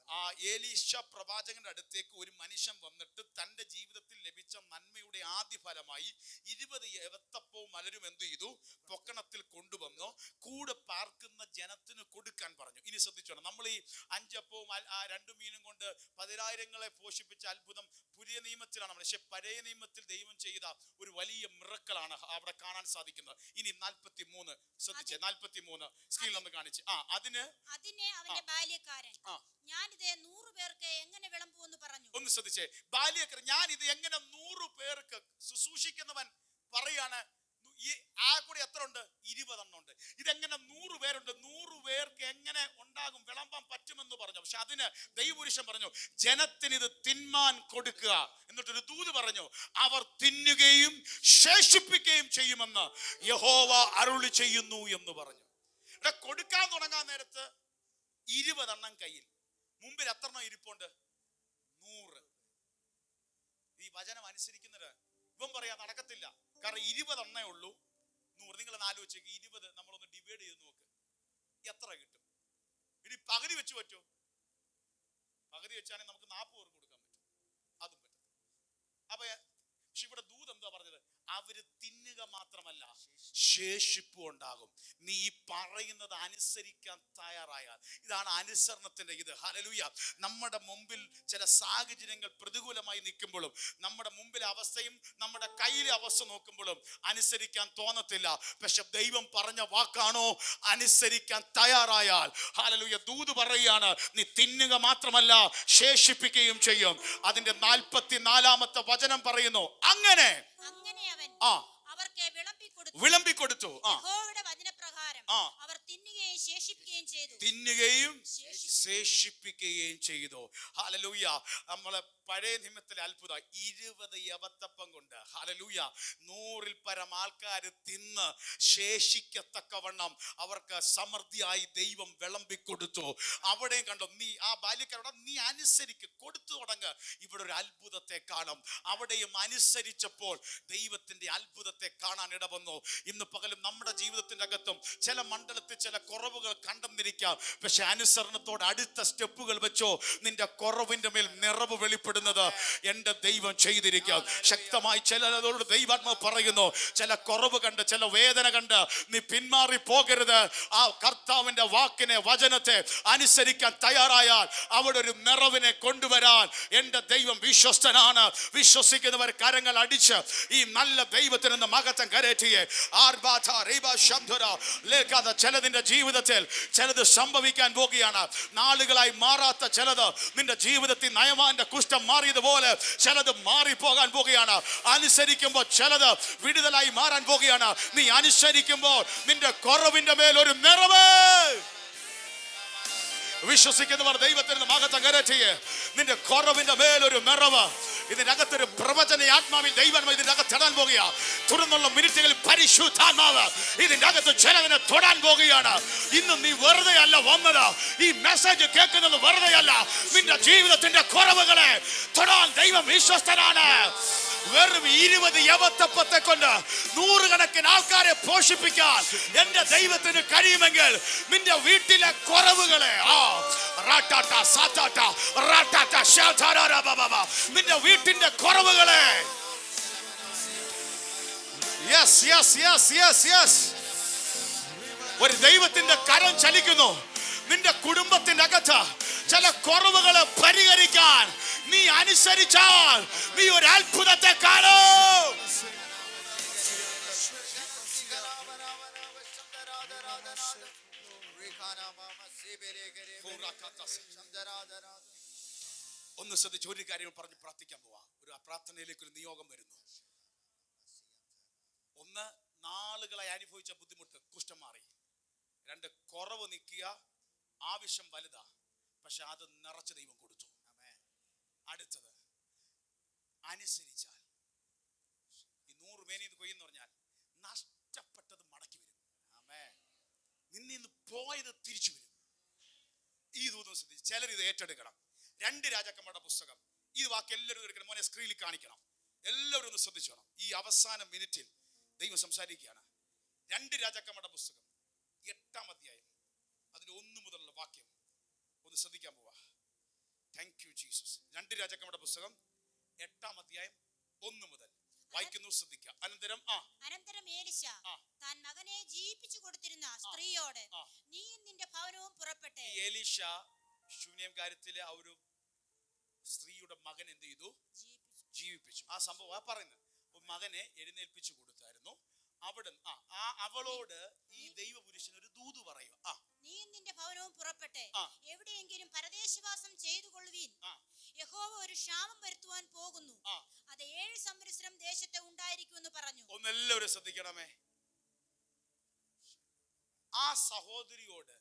ആ ഏലീശ പ്രവാചകന്റെ അടുത്തേക്ക് ഒരു മനുഷ്യൻ വന്നിട്ട് തന്റെ ജീവിതത്തിൽ ലഭിച്ച നന്മയുടെ ആദ്യ ഫലമായി 20 യവത്തപ്പവും മലരും എന്ത് ചെയ്തു? പൊക്കണത്തിൽ കൊണ്ടുവന്നു കൂടെ പാർക്കുന്ന ജനത്തിന് കൊടുക്കാൻ പറഞ്ഞു. ഇനി ശ്രദ്ധിച്ചോണം, നമ്മൾ ഈ 5 അപ്പവും 2 മീനും കൊണ്ട് 10,000-ങ്ങളെ പോഷിപ്പിച്ച അത്ഭുതം പുതിയ നിയമത്തിലാണ്, പക്ഷെ പഴയ നിയമത്തിൽ ദൈവം ചെയ്ത ഒരു വലിയ മിറക്കിളാണ് അവിടെ കാണാൻ സാധിക്കുന്നത്. ഇനി 43 ശ്രദ്ധിച്ചേ, 43 സ്ക്രീനിൽ ഒന്ന് കാണിച്ച്. അതിനെ അവന്റെ ബാല്യക്കാരൻ, ഞാനിത് 100 പേർക്ക് എങ്ങനെ വിളമ്പുമെന്ന് പറഞ്ഞു. ഒന്ന് ശ്രദ്ധിച്ചേ, ബാല്യക്കാരൻ, ഞാൻ ഇത് എങ്ങനെ 100 പേർക്ക് ശുശ്രൂഷിക്കുന്നവൻ പറയാണ്. ഈ ആ കൂടി എത്ര ഉണ്ട്? 20 എണ്ണം ഉണ്ട്. ഇതെങ്ങനെ 100 പേരുണ്ട്, 100 പേർക്ക് എങ്ങനെ ഉണ്ടാകും, വിളമ്പാൻ പറ്റുമെന്ന് പറഞ്ഞു. പക്ഷെ അതിന് ദൈവപുരുഷൻ പറഞ്ഞു, ജനത്തിന് ഇത് തിന്മാൻ കൊടുക്കുക. എന്നിട്ടൊരു ദൂത് പറഞ്ഞു, അവർ തിന്നുകയും ശേഷിപ്പിക്കുകയും ചെയ്യുമെന്ന് യഹോവ അരുളി ചെയ്യുന്നു എന്ന് പറഞ്ഞു. ഇവിടെ കൊടുക്കാൻ തുടങ്ങാൻ നേരത്ത് 20 എണ്ണം കയ്യിൽ, മുമ്പിൽ എത്ര എണ്ണം ഇരിപ്പുണ്ട്? 100. ഈ വചനം അനുസരിക്കുന്നത് ഇവൻ പറയാ നടക്കത്തില്ല, കാരണം 20 എണ്ണേ ഉള്ളൂ, 100. നിങ്ങൾ ആലോചിച്ചേക്ക്, 20 നമ്മളൊന്ന് ഡിവൈഡ് ചെയ്ത് നോക്ക്, എത്ര കിട്ടും? ഇനി പകുതി വെച്ച് പറ്റോ? പകുതി വെച്ചാണെങ്കിൽ നമുക്ക് 40 പേർക്ക് കൊടുക്കാൻ പറ്റും, അതും പറ്റും. അപ്പൊ ഇവിടെ ദൂത് എന്താ പറഞ്ഞത്? അവര് തിന്നുക മാത്രമല്ല, ശേഷിപ്പും ഉണ്ടാകും. നീ ഈ പറയുന്നത് അനുസരിക്കാൻ തയ്യാറായാൽ. ഇതാണ് അനുസരണത്തിന്റെ ഇത്. ഹല്ലേലൂയ. നമ്മുടെ മുമ്പിൽ ചില സാഹചര്യങ്ങൾ പ്രതികൂലമായി നിൽക്കുമ്പോഴും, നമ്മുടെ മുമ്പിലെ അവസ്ഥയും നമ്മുടെ കയ്യിലെ അവസ്ഥ നോക്കുമ്പോഴും അനുസരിക്കാൻ തോന്നത്തില്ല. പക്ഷെ ദൈവം പറഞ്ഞ വാക്കാണോ, അനുസരിക്കാൻ തയ്യാറായാൽ, ഹല്ലേലൂയ, ദൂത് പറയുകയാണ്, നീ തിന്നുക മാത്രമല്ല ശേഷിപ്പിക്കുകയും ചെയ്യും. അതിന്റെ 44-ാമത്തെ വചനം പറയുന്നു, അങ്ങനെ അവൻ അവർക്ക് വിളമ്പിക്കൊടുത്തു. യഹോവയുടെ വചനപ്രകാരം അവർ തിന്നുകയും ശേഷിപ്പിക്കുകയും ചെയ്തു. തിന്നുകയും ശേഷിപ്പിക്കുകയും ചെയ്തു. ഹല്ലേലൂയ. നമ്മളെ പഴയ നിയമത്തിലെ അത്ഭുതം 20 യവത്തപ്പം കൊണ്ട്, ഹല്ലേലൂയ, 100-ൽ പരം ആൾക്കാർ തിന്ന് ശേഷിക്കത്തക്കവണ്ണം അവർക്ക് സമൃദ്ധിയായി ദൈവം വിളമ്പിക്കൊടുത്തു. അവിടെയും കണ്ടോ, നീ ആ ബാല്യക്കാരോട് നീ അനുസരിക്ക്, കൊടുത്തു തുടങ്ങ്, ഇവിടെ ഒരു അത്ഭുതത്തെ കാണും. അവിടെയും അനുസരിച്ചപ്പോൾ ദൈവത്തിന്റെ അത്ഭുതത്തെ കാണാൻ ഇടവന്നു. ഇന്ന് പകലും നമ്മുടെ ജീവിതത്തിന്റെ അകത്തും ചില മണ്ഡലത്തിൽ ചില കുറവുകൾ കണ്ടെന്നിരിക്കാം. പക്ഷെ അനുസരണത്തോടെ അടുത്ത സ്റ്റെപ്പുകൾ വെച്ചോ, നിന്റെ കുറവിന്റെ മേൽ നിറവ് വെളിപ്പെടുന്നത് എന്റെ ദൈവം ചെയ്തിരിക്കാം. ശക്തമായി ചിലരോട് ദൈവാത്മാവ് പറയുന്നു, ചില കുറവ് കണ്ട്, ചില വേദന കണ്ട് നീ പിന്മാറി പോകരുത്. ആ കർത്താവിന്റെ വാക്കിനെ, വചനത്തെ അനുസരിക്കാൻ തയ്യാറായാൽ അവിടെ ഒരു നിറവിനെ കൊണ്ടുവരാൻ എന്റെ ദൈവം വിശ്വസ്തനാണ്. വിശ്വസിക്കുന്നവർ കരങ്ങൾ അടിച്ച് ഈ നല്ല ദൈവത്തിന് മഹത്വം കരയറ്റിയെ. ചിലതിന്റെ ജീവിതത്തിൽ ചിലത് സംഭവിക്കാൻ പോകുകയാണ്. നാളുകളായി മാറാത്ത ചിലത്, നിന്റെ ജീവിതത്തിൽ നയമാന്റെ കുഷ്ഠം മാറിയതുപോലെ ചിലത് മാറിപ്പോകാൻ പോകുകയാണ്. അനുസരിക്കുമ്പോൾ ചിലത് വിടുതലായി മാറാൻ പോകുകയാണ്. നീ അനുസരിക്കുമ്പോൾ നിന്റെ കുറവിന്റെ മേൽ ഒരു നിറവ്. വിശ്വസിക്കുന്നവർ ദൈവത്തിന് മഹത്വം കരയറ്റിയെ. നിന്റെ കുറവിന്റെ മേലൊരു നിറവ്. ഇതിനകത്തൊരു പ്രവചന ആത്മാവിൽ ദൈവം ഇതിന്റെ അകത്ത് തൊടാൻ പോകുക. തുടർന്നുള്ള മിനിറ്റുകളിൽ പരിശുദ്ധാത്മാവ് ഇതിന്റെ അകത്ത് ചിലതിനെ തൊടാൻ പോകുകയാണ്. ഇന്ന് നീ വെറുതെ അല്ല വന്നത്. ഈ മെസ്സേജ് കേൾക്കുന്നത് വെറുതെ അല്ല. നിന്റെ ജീവിതത്തിന്റെ കുറവുകളെ തൊടാൻ ദൈവം വിശ്വസ്തനാണ്. വെറും 20 യവത്തപ്പത്തെ കൊണ്ട് 100 കണക്കിന് ആൾക്കാരെ പോഷിപ്പിക്കാൻ എന്റെ ദൈവത്തിന് കഴിയുമെങ്കിൽ നിന്റെ വീട്ടിലെ കുറവുകളെ, നിന്റെ വീട്ടിന്റെ കുറവുകളെ, ഒരു ദൈവത്തിന്റെ കരം ചലിക്കുന്നു. നിന്റെ കുടുംബത്തിന്റെ അകത്ത് ചില കുറവുകളെ പരിഹരിക്കാൻ നീ അനുസരിച്ചാൽ നീ ഒരു അത്ഭുതത്തെ കാണും. ഒന്ന് ശ്രദ്ധിച്ച് ഒരു കാര്യം പറഞ്ഞ് പ്രാർത്ഥിക്കാൻ പോവാ. ഒരു പ്രാർത്ഥനയിലേക്ക് ഒരു നിയോഗം വരുന്നു. ഒന്ന്, നാളുകളായി അനുഭവിച്ച ബുദ്ധിമുട്ട്, കുഷ്ഠം മാറി. 2, കുറവ് നിൽക്കുക, ആവശ്യം വലുതാ, പക്ഷെ അത് നിറച്ച് ദൈവം കൊടുത്തു. അടുത്തത്, അനുസരിച്ചാൽ ചിലർ ഇത് ഏറ്റെടുക്കണം. 2 രാജാക്കന്മാരുടെ പുസ്തകം, ഇത് വാക്ക് എല്ലാവരും എടുക്കണം. മോനെ സ്ക്രീനിൽ കാണിക്കണം. എല്ലാവരും ഒന്ന് ശ്രദ്ധിച്ചോണം. ഈ അവസാന മിനിറ്റിൽ ദൈവം സംസാരിക്കുകയാണ്. 2 രാജാക്കന്മാരുടെ പുസ്തകം 8-ാം അധ്യായം അതിൽ 1 മുതലുള്ള വാക്യം ഒന്ന് ശ്രദ്ധിക്കാൻ പോവാ. Thank you Jesus. 2 രാജാക്കന്മാരുടെ പുസ്തകം 8-ാം അധ്യായം 1 മുതൽ വായിക്കുന്നു, ശ്രദ്ധിക്കാം. അനന്തരം എലീശ താൻ മകനെ ജീവിപ്പിച്ചു കൊടുത്തിരുന്ന സ്ത്രീയോട് നീയും നിന്റെ ഭവനവും പുറപ്പെട്ട്. എലീശ ശൂന്യം കാര്യത്തിലെ ആ ഒരു സ്ത്രീയുടെ മകൻ എന്ത് ചെയ്തു? ജീവിപ്പിച്ചു. ആ സംഭവം പറയുന്നത്. മകനെ എഴുന്നേൽപ്പിച്ചു കൊടുത്തായിരുന്നു. അവിടെ അവളോട് ഈ ദൈവപുരുഷൻ ഒരു ദൂത് പറയുക. നീയും നിന്റെ ഭവനവും പുറപ്പെട്ട് എവിടെയെങ്കിലും പരദേശവാസം ചെയ്തു കൊള്ളുവീൻ. യഹോവ ഒരു ക്ഷാമം വരുത്തുവാൻ പോകുന്നു. അത് 7 സംവത്സരം ദേശത്ത് ഉണ്ടായിരിക്കുമെന്ന് പറഞ്ഞു. ഒന്നെല്ലാവരും ശ്രദ്ധിക്കണമേ. ആ സഹോദരിയോട്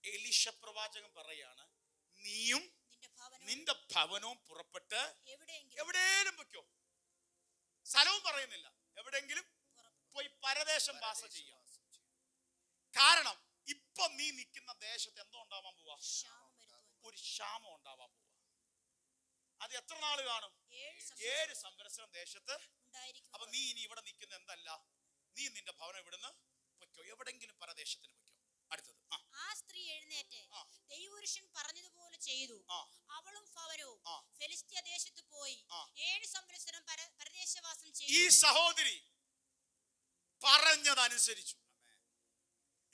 എലീശ പ്രവാചകൻ പറയാണ്, നീയും നിന്റെ ഭവനവും പുറപ്പെട്ട് എവിടെയെങ്കിലും പൊയ്ക്കോ. സ്ഥലവും പറയുന്നില്ല, എവിടെയെങ്കിലും പോയി പരദേശം വാസ ചെയ്യാം. കാരണം ഇപ്പൊ നീ നിൽക്കുന്ന ദേശത്ത് എന്തോ ഉണ്ടാവാൻ പോവാ? ഒരു ക്ഷാമം ഉണ്ടാവാൻ പോവാ. അത് എത്ര നാള് കാണും? 7 സംവത്സരം ദേശത്ത്. അപ്പൊ നീ ഇനി ഇവിടെ നിൽക്കുന്ന എന്തല്ല, നീ നിന്റെ ഭവനം ഇവിടുന്ന് പൊയ്ക്കോ, എവിടെങ്കിലും പരദേശത്തിന് പൊയ്ക്കോ. അടുത്തത്, ആ സ്ത്രീ എഴുന്നേറ്റ് ദൈവപുരുഷൻ പറഞ്ഞതുപോലെ ചെയ്തു. അവളും ഭവനവും ഫെലിസ്ത്യ ദേശത്ത് പോയി 7 സംവത്സരം പരദേശവാസം ചെയ്തു. ഈ സഹോദരി പറഞ്ഞതനുസരിച്ചു.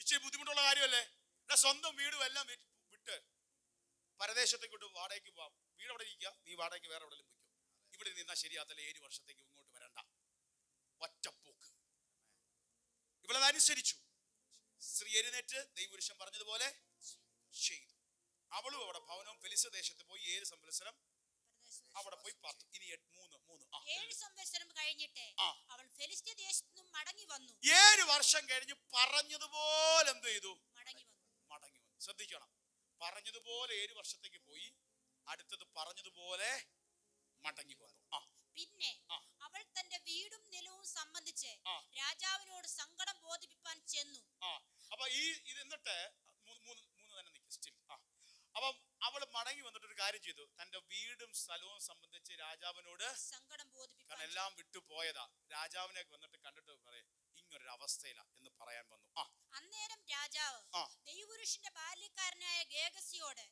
ഇച്ചിരി ബുദ്ധിമുട്ടുള്ള കാര്യമല്ലേ? സ്വന്തം വീടും എല്ലാം വിട്ട് പരദേശത്തേക്ക് വാടകയ്ക്ക് പോവാം. വീട് അവിടെ ഇരിക്കുക, നീ വാടകയ്ക്ക് വേറെ എവിടെയും പോയിക്കോ. ഇവിടെ നിന്നാ ശരിയാത്തല്ലേ, 7 വർഷത്തേക്ക് ഇങ്ങോട്ട് വരണ്ട. ഒറ്റപ്പോക്ക്. ഇവളതനുസരിച്ചു. സ്ത്രീ എഴുന്നേറ്റ് ദൈവപുരുഷൻ പറഞ്ഞതുപോലെ ചെയ്തു. അവളും അവിടെ ഭവനവും ഫെലിസ്ത്യ ദേശത്ത് പോയി 7 സംവത്സരം അവിടെ പോയി പാർത്തു. ഇനി 7 സംവത്സരം കഴിഞ്ഞിട്ട് അവൾ ഫെലിസ്ത്യ ദേശത്തു നിന്നും മടങ്ങി വന്നു. 7 വർഷം കഴിഞ്ഞ് പറഞ്ഞതുപോലെ എന്ത് ചെയ്തു? മടങ്ങി വന്നു. ശ്രദ്ധിക്കണം. പറഞ്ഞതുപോലെ 7 വർഷത്തേക്ക് പോയി, അടുത്തത് പറഞ്ഞതുപോലെ മടങ്ങി വന്നു. പിന്നെ അവൾ തന്റെ വീടും നിലവും സംബന്ധിച്ച് രാജാവിനോട് സങ്കടം ബോധിപ്പിക്കാൻ ചെന്നു. അപ്പൊ ഇത് എന്നിട്ട് 3 തന്നെ നിൽക്കും സ്റ്റിൽ. അപ്പം അവൾ മടങ്ങി വന്നിട്ട് ഒരു കാര്യം ചെയ്തു. തന്റെ വീടും സ്ഥലവും സംബന്ധിച്ച് രാജാവിനോട് സങ്കടം ബോധിപ്പിക്കാൻ. കാരണം എല്ലാം വിട്ടു പോയതാ. രാജാവിനെ വന്നിട്ട് കണ്ടിട്ട് പറയും, ഇങ്ങനൊരു അവസ്ഥയില എന്ന് പറയാൻ വന്നു. അന്നേരം രാജാവ് ദൈവപുരുഷന്റെ ബാല്യക്കാരനായ ഗേഹസിയോട്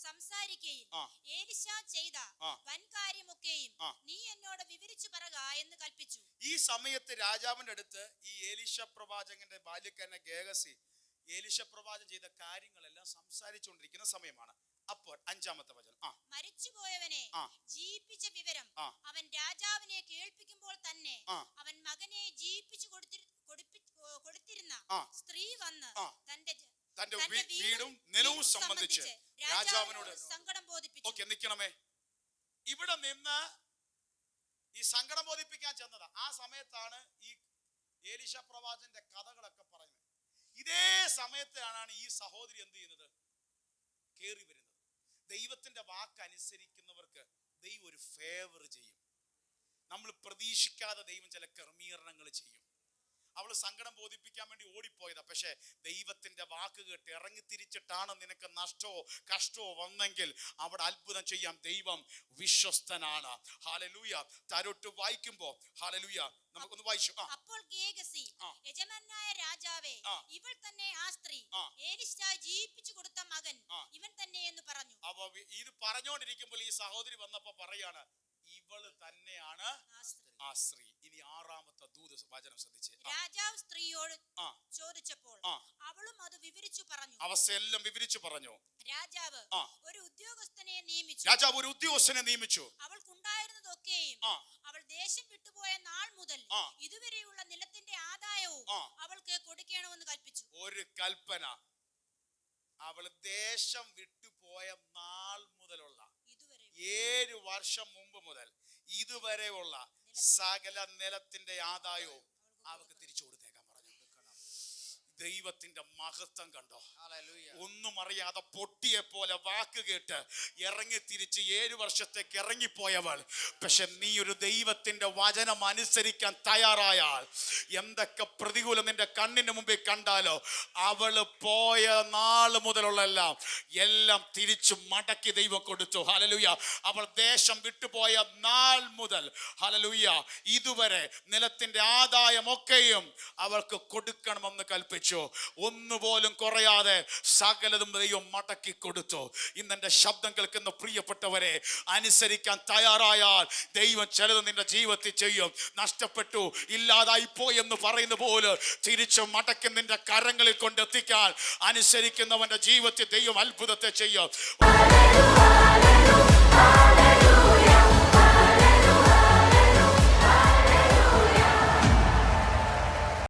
സംസാരിക്കുകയും എലീശ ചെയ്ത വൻകാര്യമൊക്കെയും നീ എന്നോട് വിവരിച്ചു പറക എന്ന് കൽപ്പിച്ചു. ഈ സമയത്ത് രാജാവിന്റെ അടുത്ത് ഈ എലീശ പ്രവാചകന്റെ ബാല്യക്കാരനായ ഗേഹസി എലീശ പ്രവാചകൻ ചെയ്ത കാര്യങ്ങളെല്ലാം സംസാരിച്ചുകൊണ്ടിരിക്കുന്ന സമയമാണ്. അപ്പോൾ 5-ാമത്തെ വചനം, മരിച്ചുപോയവനെ ജീവിപ്പിച്ച വിവരം അവൻ രാജാവിനെ കേൾപ്പിക്കുമ്പോൾ തന്നെ അവൻ മകനെ ജീവിപ്പിച്ചു കൊടുത്തിരുന്ന സ്ത്രീ വന്ന് തന്റെ വീടും നിലവും സംബന്ധിച്ച് രാജാവിനോട് സങ്കടം ബോധിപ്പിച്ചു. ഓക്കെ, നിൽക്കണമേ. ഇവിടെ നിന്ന് ഈ സങ്കടം ബോധിപ്പിക്കാൻ ചെന്നതാ. ആ സമയത്താണ് ഈ എലീശ പ്രവാചകന്റെ കഥകളൊക്കെ പറയുന്നത്. ഇതേ സമയത്താണ് ഈ സഹോദരി എന്ത് ചെയ്യുന്നത്? കേറി വരുന്നത്. ദൈവത്തിന്റെ വാക്ക് അനുസരിക്കുന്നവർക്ക് ദൈവം ഒരു ഫേവർ ചെയ്യും. നമ്മൾ പ്രതീക്ഷിക്കാതെ ദൈവം ചില ക്രമീകരണങ്ങൾ ചെയ്യും. അവൾ സങ്കടം ബോധിപ്പിക്കാൻ വേണ്ടി ഓടിപ്പോയതാ. പക്ഷെ ദൈവത്തിന്റെ വാക്ക് കേട്ട് ഇറങ്ങി തിരിച്ചിട്ടാണ് നിനക്ക് നഷ്ടമോ കഷ്ടമോ വന്നെങ്കിൽ അവിടെ അത്ഭുതം ചെയ്യാൻ ദൈവം വിശ്വസ്തനാണ്. ഹല്ലേലൂയ. താരോട്ട് വായിക്കുമ്പോ ഹല്ലേലൂയ നമുക്കൊന്ന് വായിച്ചു. അപ്പോൾ ഗേഹസി യജമാനായ രാജാവേ, ഇവൾ തന്നെ ആ സ്ത്രീ, എലീശ ജീവിപ്പിച്ചു കൊടുത്ത മകൻ ഇവൻ തന്നെ എന്ന് പറഞ്ഞു. അപ്പൊ ഇത് പറഞ്ഞുകൊണ്ടിരിക്കുമ്പോൾ ഈ സഹോദരി വന്നപ്പോ പറയാണ്, ഇവള് തന്നെയാണ് ആ സ്ത്രീ. ഇനി 6-ാമത്തെ ദൂത് വചനം ശ്രദ്ധിച്ച്. രാജാവ് സ്ത്രീയോട് ചോദിച്ചപ്പോൾ അവളും അത് വിവരിച്ചു പറഞ്ഞു. അവസ്ഥയെല്ലാം വിവരിച്ചു പറഞ്ഞു. രാജാവ് ഒരു ഉദ്യോഗസ്ഥനെ നിയമിച്ചു. അവൾക്കുണ്ടായിരുന്നതൊക്കെയും അവൾ ദേശം വിട്ടുപോയ നാൾ മുതൽ ഇതുവരെയുള്ള നിലത്തിന്റെ ആദായവും അവൾക്ക് കൊടുക്കണമെന്ന് കൽപ്പിച്ചു. ഒരു കൽപ്പന. അവൾ ദേശം വിട്ടുപോയ നാൾ മുതലുള്ള 7 വർഷം മുമ്പ് മുതൽ ഇതുവരെയുള്ള സകല നിലത്തിന്റെ ആദായവും അവൾക്ക് തിരിച്ചു കൊടുത്തേക്കാൻ പറഞ്ഞു. ദൈവത്തിന്റെ മഹത്വം കണ്ടോ? Hallelujah. ഒന്നും അറിയാതെ പൊട്ടിയെ പോലെ വാക്ക് കേട്ട് ഇറങ്ങി തിരിച്ച് 7 വർഷത്തേക്ക് ഇറങ്ങിപ്പോയവൾ, പക്ഷെ നീ ഒരു ദൈവത്തിന്റെ വചനം അനുസരിക്കാൻ തയ്യാറായാൽ എന്തൊക്കെ പ്രതികൂലം നിന്റെ കണ്ണിന് മുമ്പിൽ കണ്ടാലോ, അവള് പോയ നാള് മുതലുള്ള എല്ലാം തിരിച്ചു മടക്കി ദൈവം കൊടുത്തു. ഹല്ലേലൂയ. അവൾ ദേശം വിട്ടുപോയ നാൾ മുതൽ ഹല്ലേലൂയ ഇതുവരെ നിലത്തിന്റെ ആദായമൊക്കെയും അവൾക്ക് കൊടുക്കണമെന്ന് കൽപ്പിച്ചു. ഒന്നുപോലും കുറയാതെ സകലതും ദൈവം മടക്കി കൊടുത്തു. ഇന്നെന്റെ ശബ്ദം കേൾക്കുന്ന പ്രിയപ്പെട്ടവരെ, അനുസരിക്കാൻ തയ്യാറായാൽ ദൈവം ചിലത് നിന്റെ ജീവിതത്തിൽ ചെയ്യും. നഷ്ടപ്പെട്ടു, ഇല്ലാതായി പോയി എന്ന് പറയുന്ന പോലെ തിരിച്ചു മടക്കി നിന്റെ കരങ്ങളിൽ കൊണ്ടെത്തിക്കാൻ അനുസരിക്കുന്നവന്റെ ജീവിതത്തിൽ ദൈവം അത്ഭുതത്തെ ചെയ്യും.